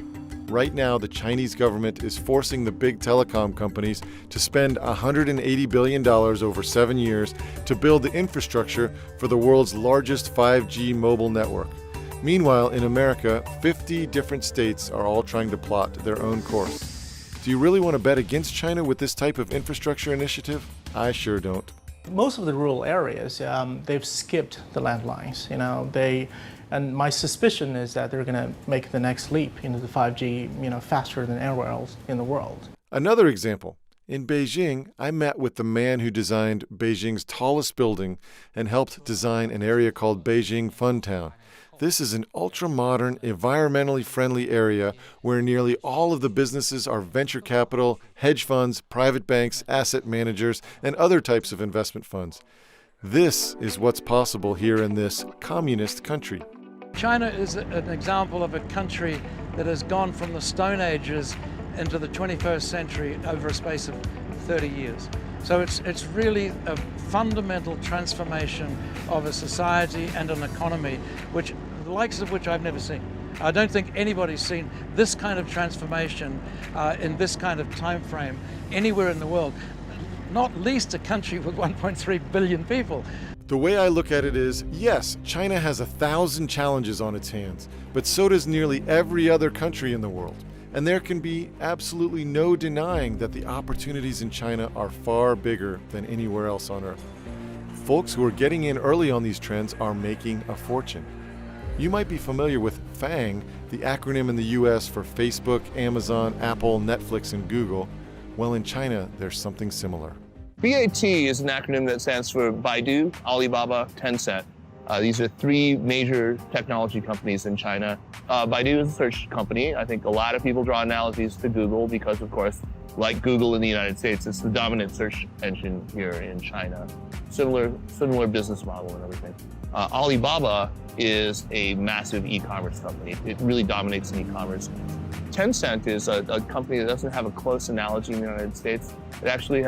Speaker 15: Right now, the Chinese government is forcing the big telecom companies to spend $180 billion over 7 years to build the infrastructure for the world's largest 5G mobile network. Meanwhile, in America, 50 different states are all trying to plot their own course. Do you really want to bet against China with this type of infrastructure initiative? I sure don't.
Speaker 4: Most of the rural areas, they've skipped the landlines. And my suspicion is that they're going to make the next leap into the 5G, faster than anywhere else in the world.
Speaker 15: Another example. In Beijing, I met with the man who designed Beijing's tallest building and helped design an area called Beijing Funtown. This is an ultra-modern, environmentally friendly area where nearly all of the businesses are venture capital, hedge funds, private banks, asset managers, and other types of investment funds. This is what's possible here in this communist country.
Speaker 3: China is an example of a country that has gone from the Stone Ages into the 21st century over a space of 30 years. So it's really a fundamental transformation of a society and an economy, the likes of which I've never seen. I don't think anybody's seen this kind of transformation in this kind of time frame anywhere in the world, not least a country with 1.3 billion people.
Speaker 15: The way I look at it is, yes, China has 1,000 challenges on its hands, but so does nearly every other country in the world. And there can be absolutely no denying that the opportunities in China are far bigger than anywhere else on Earth. Folks who are getting in early on these trends are making a fortune. You might be familiar with FANG, the acronym in the US for Facebook, Amazon, Apple, Netflix, and Google. Well, in China, there's something similar.
Speaker 10: BAT is an acronym that stands for Baidu, Alibaba, Tencent. These are 3 major technology companies in China. Baidu is a search company. I think a lot of people draw analogies to Google because, of course, like Google in the United States. It's the dominant search engine here in China. Similar business model and everything. Alibaba is a massive e-commerce company. It really dominates in e-commerce. Tencent is a company that doesn't have a close analogy in the United States. It actually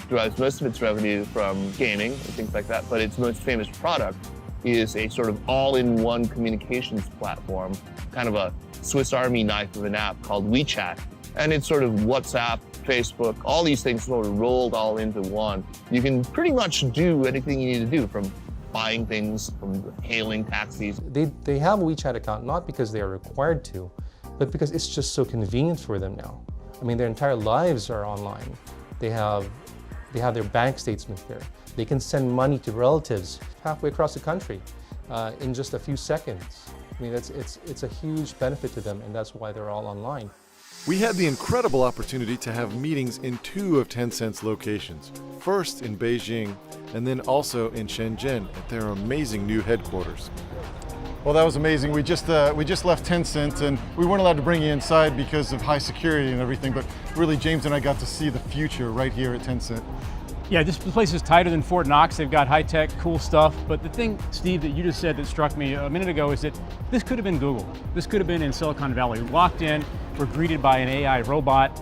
Speaker 10: derives most of its revenue from gaming and things like that, but its most famous product is a sort of all-in-one communications platform, kind of a Swiss Army knife of an app called WeChat. And it's sort of WhatsApp, Facebook, all these things sort of rolled all into one. You can pretty much do anything you need to do, from buying things, from hailing taxis.
Speaker 19: They have a WeChat account not because they are required to, but because it's just so convenient for them now. I mean, their entire lives are online. They have their bank statements there. They can send money to relatives halfway across the country in just a few seconds. I mean, it's a huge benefit to them, and that's why they're all online.
Speaker 15: We had the incredible opportunity to have meetings in 2 of Tencent's locations. First in Beijing, and then also in Shenzhen at their amazing new headquarters.
Speaker 1: Well, that was amazing. We just left Tencent, and we weren't allowed to bring you inside because of high security and everything, but really James and I got to see the future right here at Tencent.
Speaker 7: Yeah, this place is tighter than Fort Knox. They've got high-tech, cool stuff. But the thing, Steve, that you just said that struck me a minute ago is that this could have been Google. This could have been in Silicon Valley. We walked in, we're greeted by an AI robot.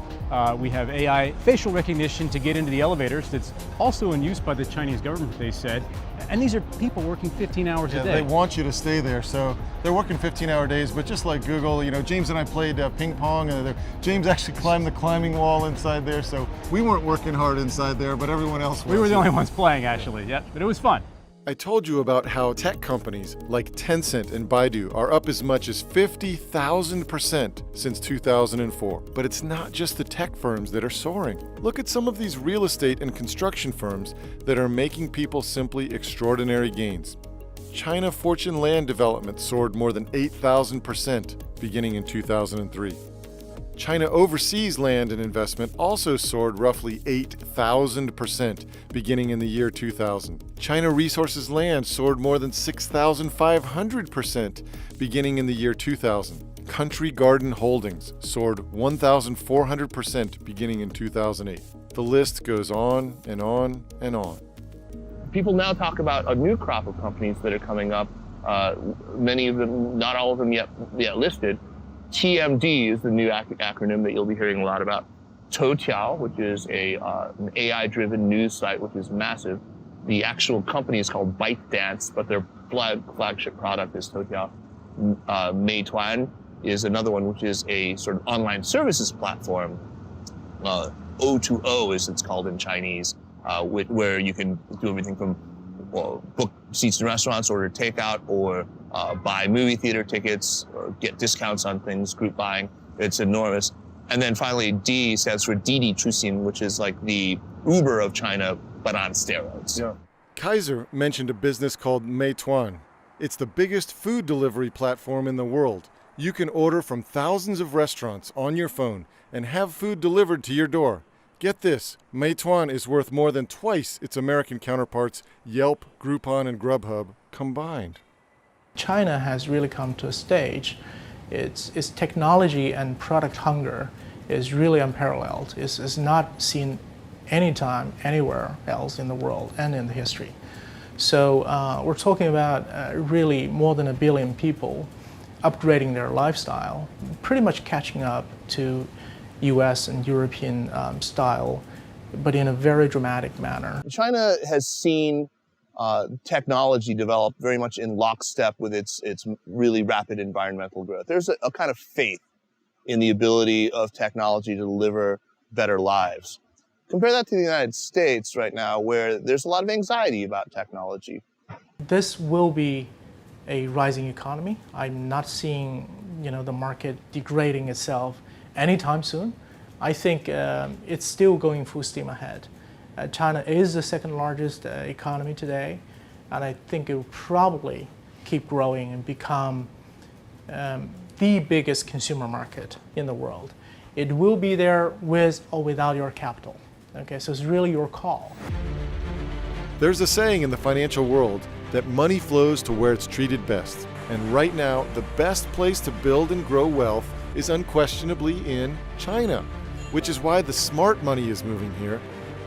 Speaker 7: We have AI facial recognition to get into the elevators that's also in use by the Chinese government, they said. And these are people working 15 hours a day.
Speaker 1: They want you to stay there, so they're working 15-hour days, but just like Google, you know, James and I played ping pong, and James actually climbed the climbing wall inside there, so we weren't working hard inside there, but everyone else was.
Speaker 7: We were the only ones playing, actually, yeah, but it was fun.
Speaker 15: I told you about how tech companies like Tencent and Baidu are up as much as 50,000% since 2004. But it's not just the tech firms that are soaring. Look at some of these real estate and construction firms that are making people simply extraordinary gains. China Fortune Land Development soared more than 8,000% beginning in 2003. China Overseas Land and Investment also soared roughly 8,000% beginning in the year 2000. China Resources Land soared more than 6,500% beginning in the year 2000. Country Garden Holdings soared 1,400% beginning in 2008. The list goes on and on and on.
Speaker 10: People now talk about a new crop of companies that are coming up. Many of them, not all of them yet listed. TMD is the new acronym that you'll be hearing a lot about. Toutiao, which is an AI-driven news site, which is massive. The actual company is called ByteDance, but their flagship product is Toutiao. Meituan is another one, which is a sort of online services platform. O2O, as it's called in Chinese, where you can do everything from book seats in restaurants, order takeout, or buy movie theater tickets, or get discounts on things, group buying. It's enormous. And then finally, D stands for Didi Chuxin, which is like the Uber of China, but on steroids.
Speaker 15: Yeah. Kaiser mentioned a business called Meituan. It's the biggest food delivery platform in the world. You can order from thousands of restaurants on your phone and have food delivered to your door. Get this, Meituan is worth more than twice its American counterparts, Yelp, Groupon, and Grubhub combined.
Speaker 4: China has really come to a stage. Its technology and product hunger is really unparalleled. It's not seen anytime, anywhere else in the world and in the history. So we're talking about really more than 1 billion people upgrading their lifestyle, pretty much catching up to US and European style, but in a very dramatic manner.
Speaker 10: China has seen technology develop very much in lockstep with its really rapid environmental growth. There's a kind of faith in the ability of technology to deliver better lives. Compare that to the United States right now, where there's a lot of anxiety about technology.
Speaker 4: This will be a rising economy. I'm not seeing, the market degrading itself anytime soon. I think it's still going full steam ahead. China is the second largest economy today, and I think it will probably keep growing and become the biggest consumer market in the world. It will be there with or without your capital. Okay, so it's really your call.
Speaker 15: There's a saying in the financial world that money flows to where it's treated best. And right now, the best place to build and grow wealth is unquestionably in China. which is why the smart money is moving here.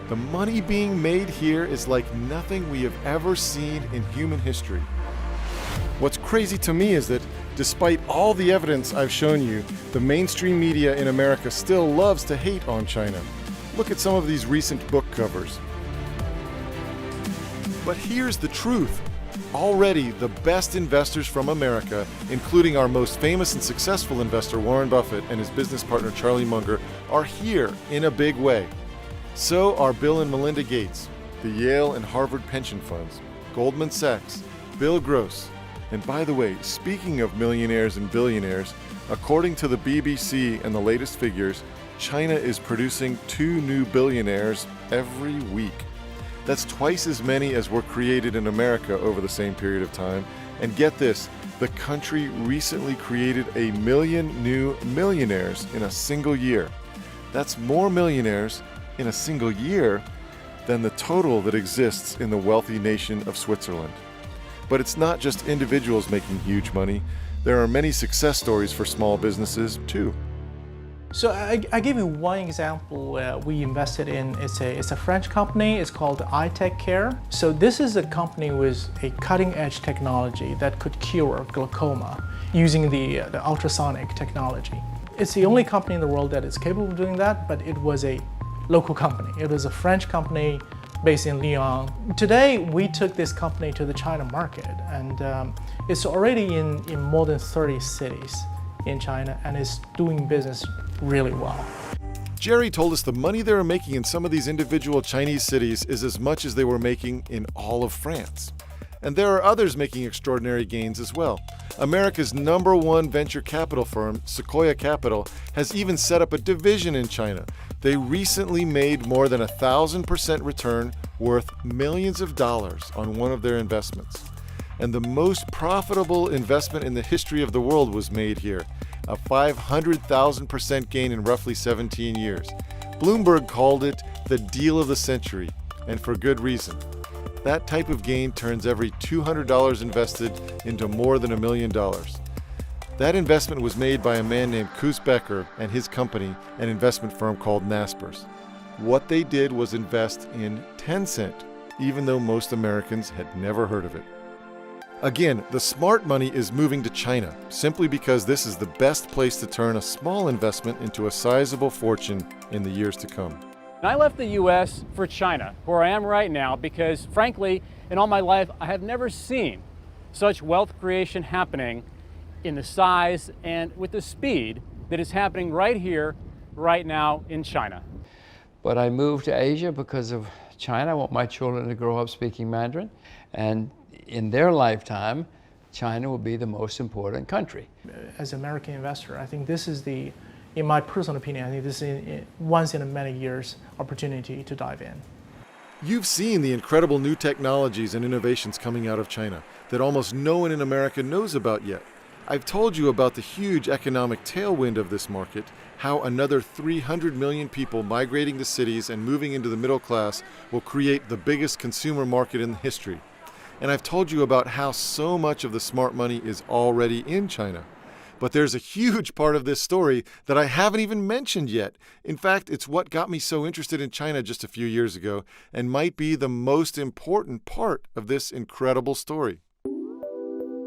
Speaker 15: The money being made here is like nothing we have ever seen in human history. What's crazy to me is that despite all the evidence I've shown you, the mainstream media in America still loves to hate on China. Look at some of these recent book covers. But here's the truth. Already, the best investors from America, including our most famous and successful investor Warren Buffett and his business partner Charlie Munger, are here in a big way. So are Bill and Melinda Gates, the Yale and Harvard pension funds, Goldman Sachs, Bill Gross. And by the way, speaking of millionaires and billionaires, according to the BBC and the latest figures, China is producing 2 new billionaires every week. That's twice as many as were created in America over the same period of time. And get this, the country recently created 1 million new millionaires in a single year. That's more millionaires in a single year than the total that exists in the wealthy nation of Switzerland. But it's not just individuals making huge money. There are many success stories for small businesses too.
Speaker 4: So I give you one example we invested in. It's a French company. It's called iTech Care. So this is a company with a cutting-edge technology that could cure glaucoma using the ultrasonic technology. It's the only company in the world that is capable of doing that, but it was a local company. It was a French company based in Lyon. Today, we took this company to the China market, and it's already in more than 30 cities in China, and is doing business really well.
Speaker 15: Jerry told us the money they were making in some of these individual Chinese cities is as much as they were making in all of France. And there are others making extraordinary gains as well. America's #1 venture capital firm, Sequoia Capital, has even set up a division in China. They recently made more than 1,000% return worth millions of dollars on one of their investments. And the most profitable investment in the history of the world was made here, a 500,000% gain in roughly 17 years. Bloomberg called it the deal of the century, and for good reason. That type of gain turns every $200 invested into more than $1 million. That investment was made by a man named Koos Becker and his company, an investment firm called Naspers. What they did was invest in Tencent, even though most Americans had never heard of it. Again, the smart money is moving to China, simply because this is the best place to turn a small investment into a sizable fortune in the years to come.
Speaker 7: I left the US for China, where I am right now, because frankly, in all my life, I have never seen such wealth creation happening in the size and with the speed that is happening right here, right now in China.
Speaker 2: But I moved to Asia because of China. I want my children to grow up speaking Mandarin, and in their lifetime, China will be the most important country.
Speaker 4: As an American investor, I think this is in my personal opinion, I think this is once in a many years opportunity to dive in.
Speaker 15: You've seen the incredible new technologies and innovations coming out of China that almost no one in America knows about yet. I've told you about the huge economic tailwind of this market, how another 300 million people migrating to cities and moving into the middle class will create the biggest consumer market in history. And I've told you about how so much of the smart money is already in China. But there's a huge part of this story that I haven't even mentioned yet. In fact, it's what got me so interested in China just a few years ago, and might be the most important part of this incredible story.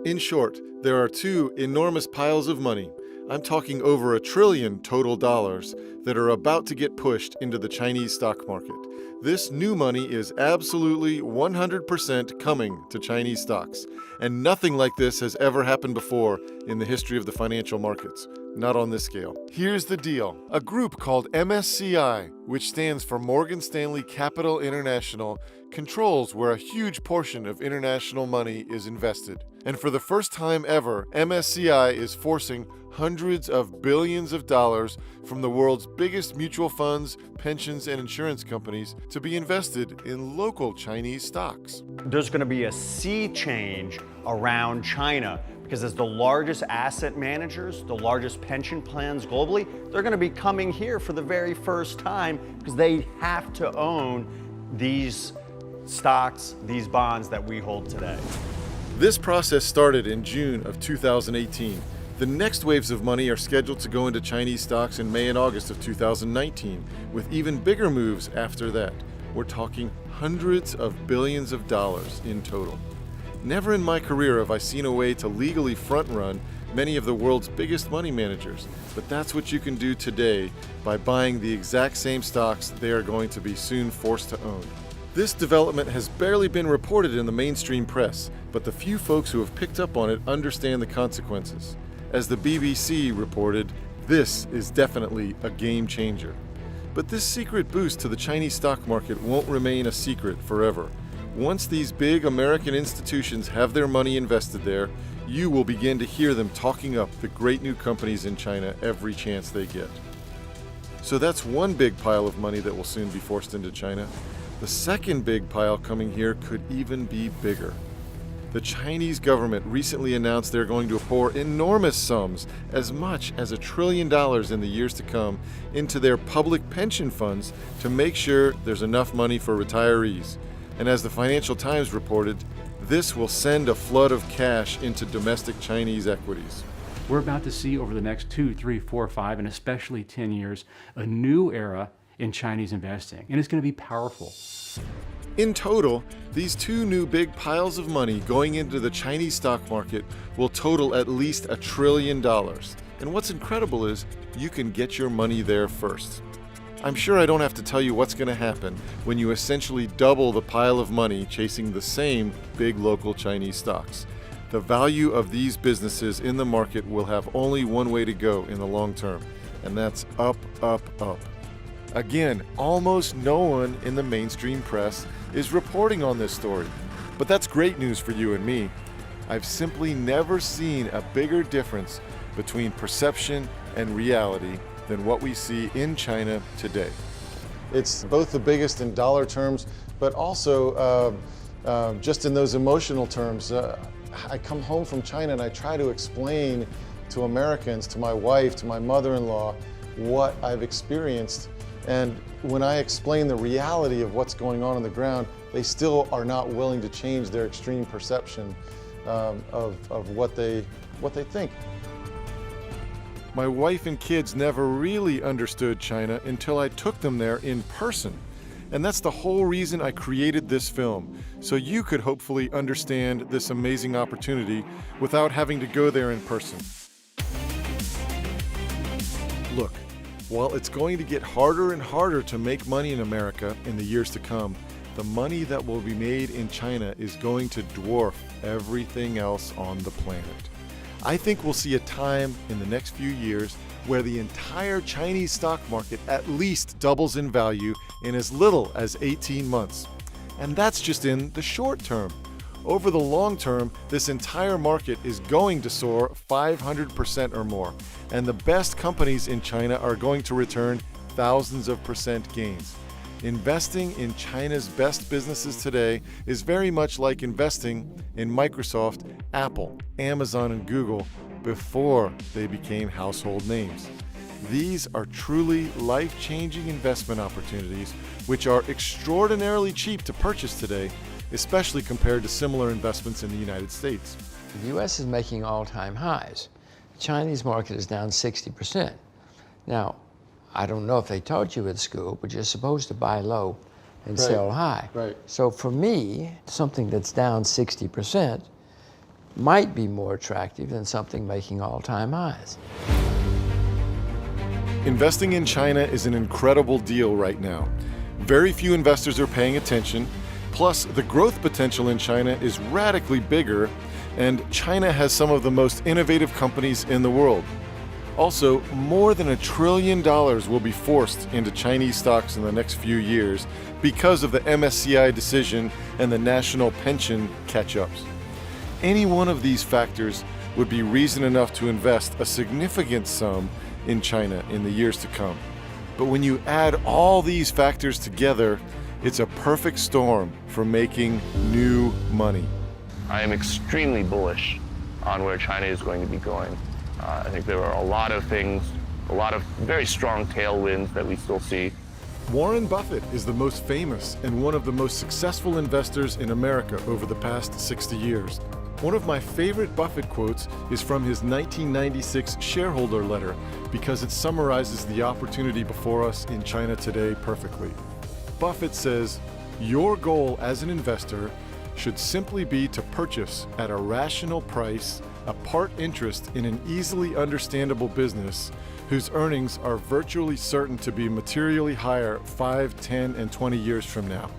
Speaker 15: In short, there are 2 enormous piles of money, I'm talking over $1 trillion total dollars, that are about to get pushed into the Chinese stock market. This new money is absolutely 100% coming to Chinese stocks, and nothing like this has ever happened before in the history of the financial markets. Not on this scale. Here's the deal. A group called MSCI, which stands for Morgan Stanley Capital International, controls where a huge portion of international money is invested. And for the first time ever, MSCI is forcing hundreds of billions of dollars from the world's biggest mutual funds, pensions, and insurance companies to be invested in local Chinese stocks.
Speaker 16: There's going to be a sea change around China because as the largest asset managers, the largest pension plans globally, they're going to be coming here for the very first time because they have to own these stocks, these bonds that we hold today.
Speaker 15: This process started in June of 2018. The next waves of money are scheduled to go into Chinese stocks in May and August of 2019, with even bigger moves after that. We're talking hundreds of billions of dollars in total. Never in my career have I seen a way to legally front-run many of the world's biggest money managers, but that's what you can do today by buying the exact same stocks they are going to be soon forced to own. This development has barely been reported in the mainstream press, but the few folks who have picked up on it understand the consequences. As the BBC reported, this is definitely a game changer. But this secret boost to the Chinese stock market won't remain a secret forever. Once these big American institutions have their money invested there, you will begin to hear them talking up the great new companies in China every chance they get. So that's one big pile of money that will soon be forced into China. The second big pile coming here could even be bigger. The Chinese government recently announced they're going to pour enormous sums, as much as $1 trillion in the years to come, into their public pension funds to make sure there's enough money for retirees. And as the Financial Times reported, this will send a flood of cash into domestic Chinese equities.
Speaker 7: We're about to see over the next 2, 3, 4, 5, and especially 10 years, a new era in Chinese investing, and it's going to be powerful.
Speaker 15: In total, these two new big piles of money going into the Chinese stock market will total at least $1 trillion. And what's incredible is you can get your money there first. I'm sure I don't have to tell you what's going to happen when you essentially double the pile of money chasing the same big local Chinese stocks. The value of these businesses in the market will have only one way to go in the long term, and that's up, up, up. Again, almost no one in the mainstream press is reporting on this story, but that's great news for you and me. I've simply never seen a bigger difference between perception and reality than what we see in China today.
Speaker 1: It's both the biggest in dollar terms, but also just in those emotional terms. I come home from China and I try to explain to Americans, to my wife, to my mother-in-law, what I've experienced. And when I explain the reality of what's going on the ground, they still are not willing to change their extreme perception of what they think.
Speaker 15: My wife and kids never really understood China until I took them there in person. And that's the whole reason I created this film, so you could hopefully understand this amazing opportunity without having to go there in person. Look, while it's going to get harder and harder to make money in America in the years to come, the money that will be made in China is going to dwarf everything else on the planet. I think we'll see a time in the next few years where the entire Chinese stock market at least doubles in value in as little as 18 months. And that's just in the short term. Over the long term, this entire market is going to soar 500% or more, and the best companies in China are going to return thousands of percent gains. Investing in China's best businesses today is very much like investing in Microsoft, Apple, Amazon, and Google before they became household names. These are truly life-changing investment opportunities which are extraordinarily cheap to purchase today, especially compared to similar investments in the United States.
Speaker 2: The U.S. is making all-time highs. The Chinese market is down 60%. Now, I don't know if they taught you at school, but you're supposed to buy low and sell high.
Speaker 1: Right.
Speaker 2: So for me, something that's down 60% might be more attractive than something making all-time highs.
Speaker 15: Investing in China is an incredible deal right now. Very few investors are paying attention. Plus, the growth potential in China is radically bigger, and China has some of the most innovative companies in the world. Also, more than $1 trillion will be forced into Chinese stocks in the next few years because of the MSCI decision and the national pension catch-ups. Any one of these factors would be reason enough to invest a significant sum in China in the years to come. But when you add all these factors together, it's a perfect storm for making new money.
Speaker 10: I am extremely bullish on where China is going to be going. I think there are a lot of things, a lot of very strong tailwinds that we still see.
Speaker 15: Warren Buffett is the most famous and one of the most successful investors in America over the past 60 years. One of my favorite Buffett quotes is from his 1996 shareholder letter because it summarizes the opportunity before us in China today perfectly. Buffett says, "Your goal as an investor should simply be to purchase at a rational price a part interest in an easily understandable business whose earnings are virtually certain to be materially higher 5, 10, and 20 years from now.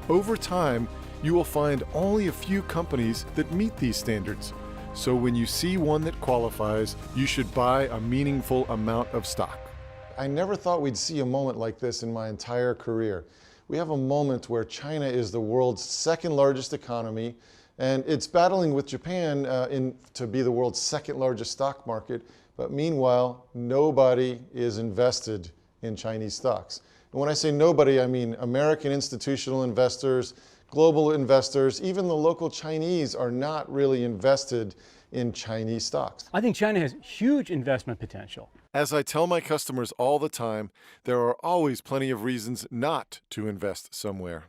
Speaker 15: Over time, you will find only a few companies that meet these standards. So when you see one that qualifies, you should buy a meaningful amount of stock."
Speaker 1: I never thought we'd see a moment like this in my entire career. We have a moment where China is the world's second largest economy, and it's battling with Japan to be the world's second largest stock market. But meanwhile, nobody is invested in Chinese stocks. And when I say nobody, I mean American institutional investors, global investors, even the local Chinese are not really invested in Chinese stocks.
Speaker 7: I think China has huge investment potential.
Speaker 15: As I tell my customers all the time, there are always plenty of reasons not to invest somewhere.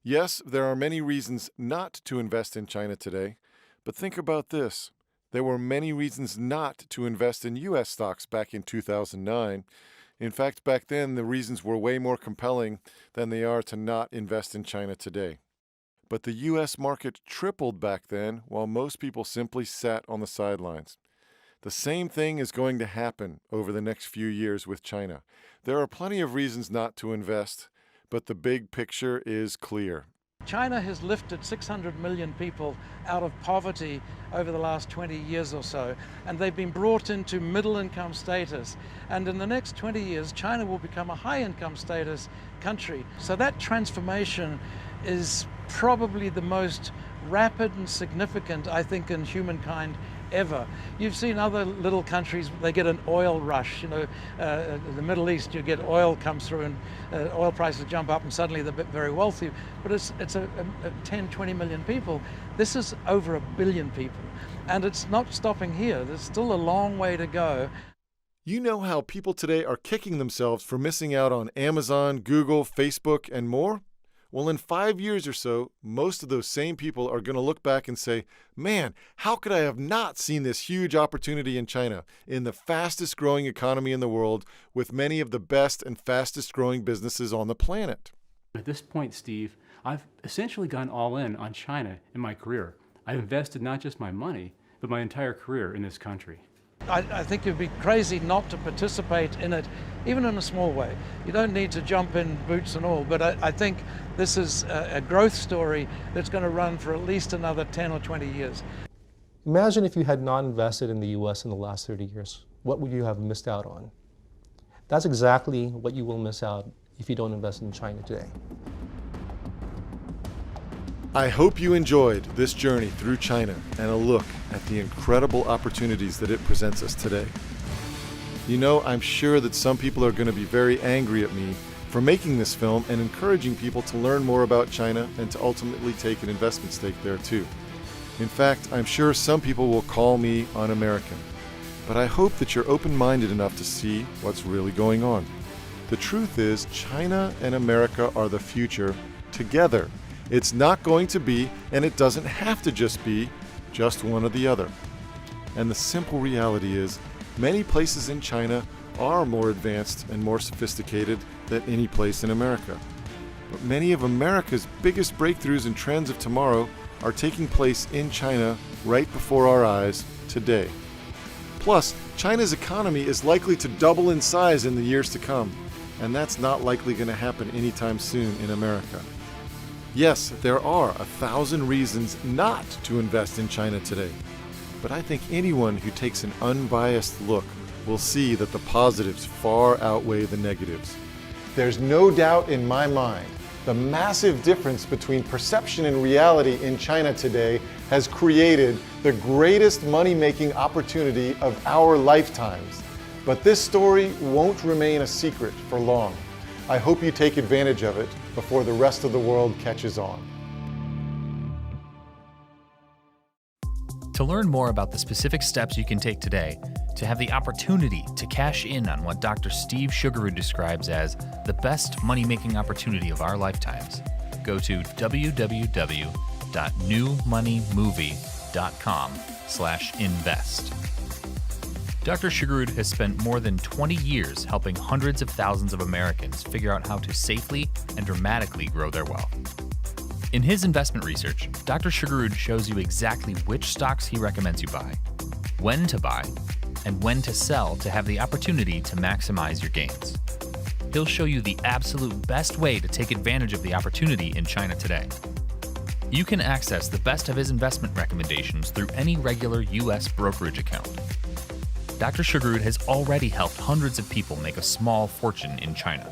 Speaker 15: Yes, there are many reasons not to invest in China today, but think about this. There were many reasons not to invest in U.S. stocks back in 2009. In fact, back then, the reasons were way more compelling than they are to not invest in China today. But the U.S. market tripled back then, while most people simply sat on the sidelines. The same thing is going to happen over the next few years with China. There are plenty of reasons not to invest, but the big picture is clear.
Speaker 3: China has lifted 600 million people out of poverty over the last 20 years or so, and they've been brought into middle income status. And in the next 20 years, China will become a high income status country. So that transformation is probably the most rapid and significant, I think, in humankind ever. You've seen other little countries, they get an oil rush, you know, the Middle East, you get oil comes through and oil prices jump up and suddenly they're very wealthy. But it's 10, 20 million people. This is over 1 billion people. And it's not stopping here. There's still a long way to go.
Speaker 15: You know how people today are kicking themselves for missing out on Amazon, Google, Facebook, and more? Well, in 5 years or so, most of those same people are going to look back and say, "Man, how could I have not seen this huge opportunity in China, in the fastest growing economy in the world, with many of the best and fastest growing businesses on the planet?"
Speaker 7: At this point, Steve, I've essentially gone all in on China in my career. I've invested not just my money, but my entire career in this country.
Speaker 3: I think you'd be crazy not to participate in it, even in a small way. You don't need to jump in boots and all, but I think this is a growth story that's going to run for at least another 10 or 20 years.
Speaker 19: Imagine if you had not invested in the US in the last 30 years. What would you have missed out on? That's exactly what you will miss out if you don't invest in China today.
Speaker 15: I hope you enjoyed this journey through China and a look at the incredible opportunities that it presents us today. You know, I'm sure that some people are going to be very angry at me for making this film and encouraging people to learn more about China and to ultimately take an investment stake there too. In fact, I'm sure some people will call me un-American, but I hope that you're open-minded enough to see what's really going on. The truth is, China and America are the future together. It's not going to be, and it doesn't have to just be, just one or the other. And the simple reality is, many places in China are more advanced and more sophisticated than any place in America. But many of America's biggest breakthroughs and trends of tomorrow are taking place in China right before our eyes today. Plus, China's economy is likely to double in size in the years to come, and that's not likely going to happen anytime soon in America. Yes, there are 1,000 reasons not to invest in China today, but I think anyone who takes an unbiased look will see that the positives far outweigh the negatives.
Speaker 1: There's no doubt in my mind the massive difference between perception and reality in China today has created the greatest money-making opportunity of our lifetimes. But this story won't remain a secret for long. I hope you take advantage of it before the rest of the world catches on.
Speaker 20: To learn more about the specific steps you can take today to have the opportunity to cash in on what Dr. Steve Sugarud describes as the best money-making opportunity of our lifetimes, go to www.newmoneymovie.com. newmoneymovie.com/invest. Dr. Sugarud has spent more than 20 years helping hundreds of thousands of Americans figure out how to safely and dramatically grow their wealth. In his investment research, Dr. Sugarud shows you exactly which stocks he recommends you buy, when to buy, and when to sell to have the opportunity to maximize your gains. He'll show you the absolute best way to take advantage of the opportunity in China today. You can access the best of his investment recommendations through any regular U.S. brokerage account. Dr. Sugarud has already helped hundreds of people make a small fortune in China.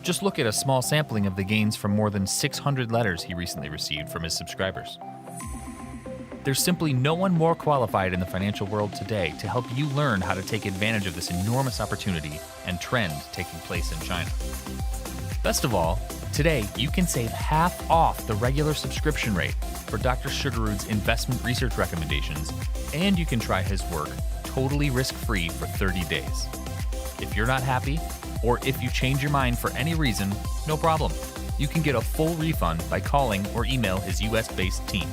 Speaker 20: Just look at a small sampling of the gains from more than 600 letters he recently received from his subscribers. There's simply no one more qualified in the financial world today to help you learn how to take advantage of this enormous opportunity and trend taking place in China. Best of all, today you can save half off the regular subscription rate for Dr. Sugarud's investment research recommendations, and you can try his work totally risk-free for 30 days. If you're not happy, or if you change your mind for any reason, no problem. You can get a full refund by calling or email his US-based team.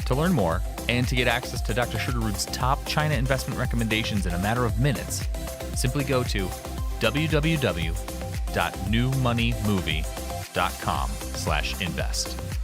Speaker 20: To learn more, and to get access to Dr. Sugarud's top China investment recommendations in a matter of minutes, simply go to www.newmoneymovie.com/invest.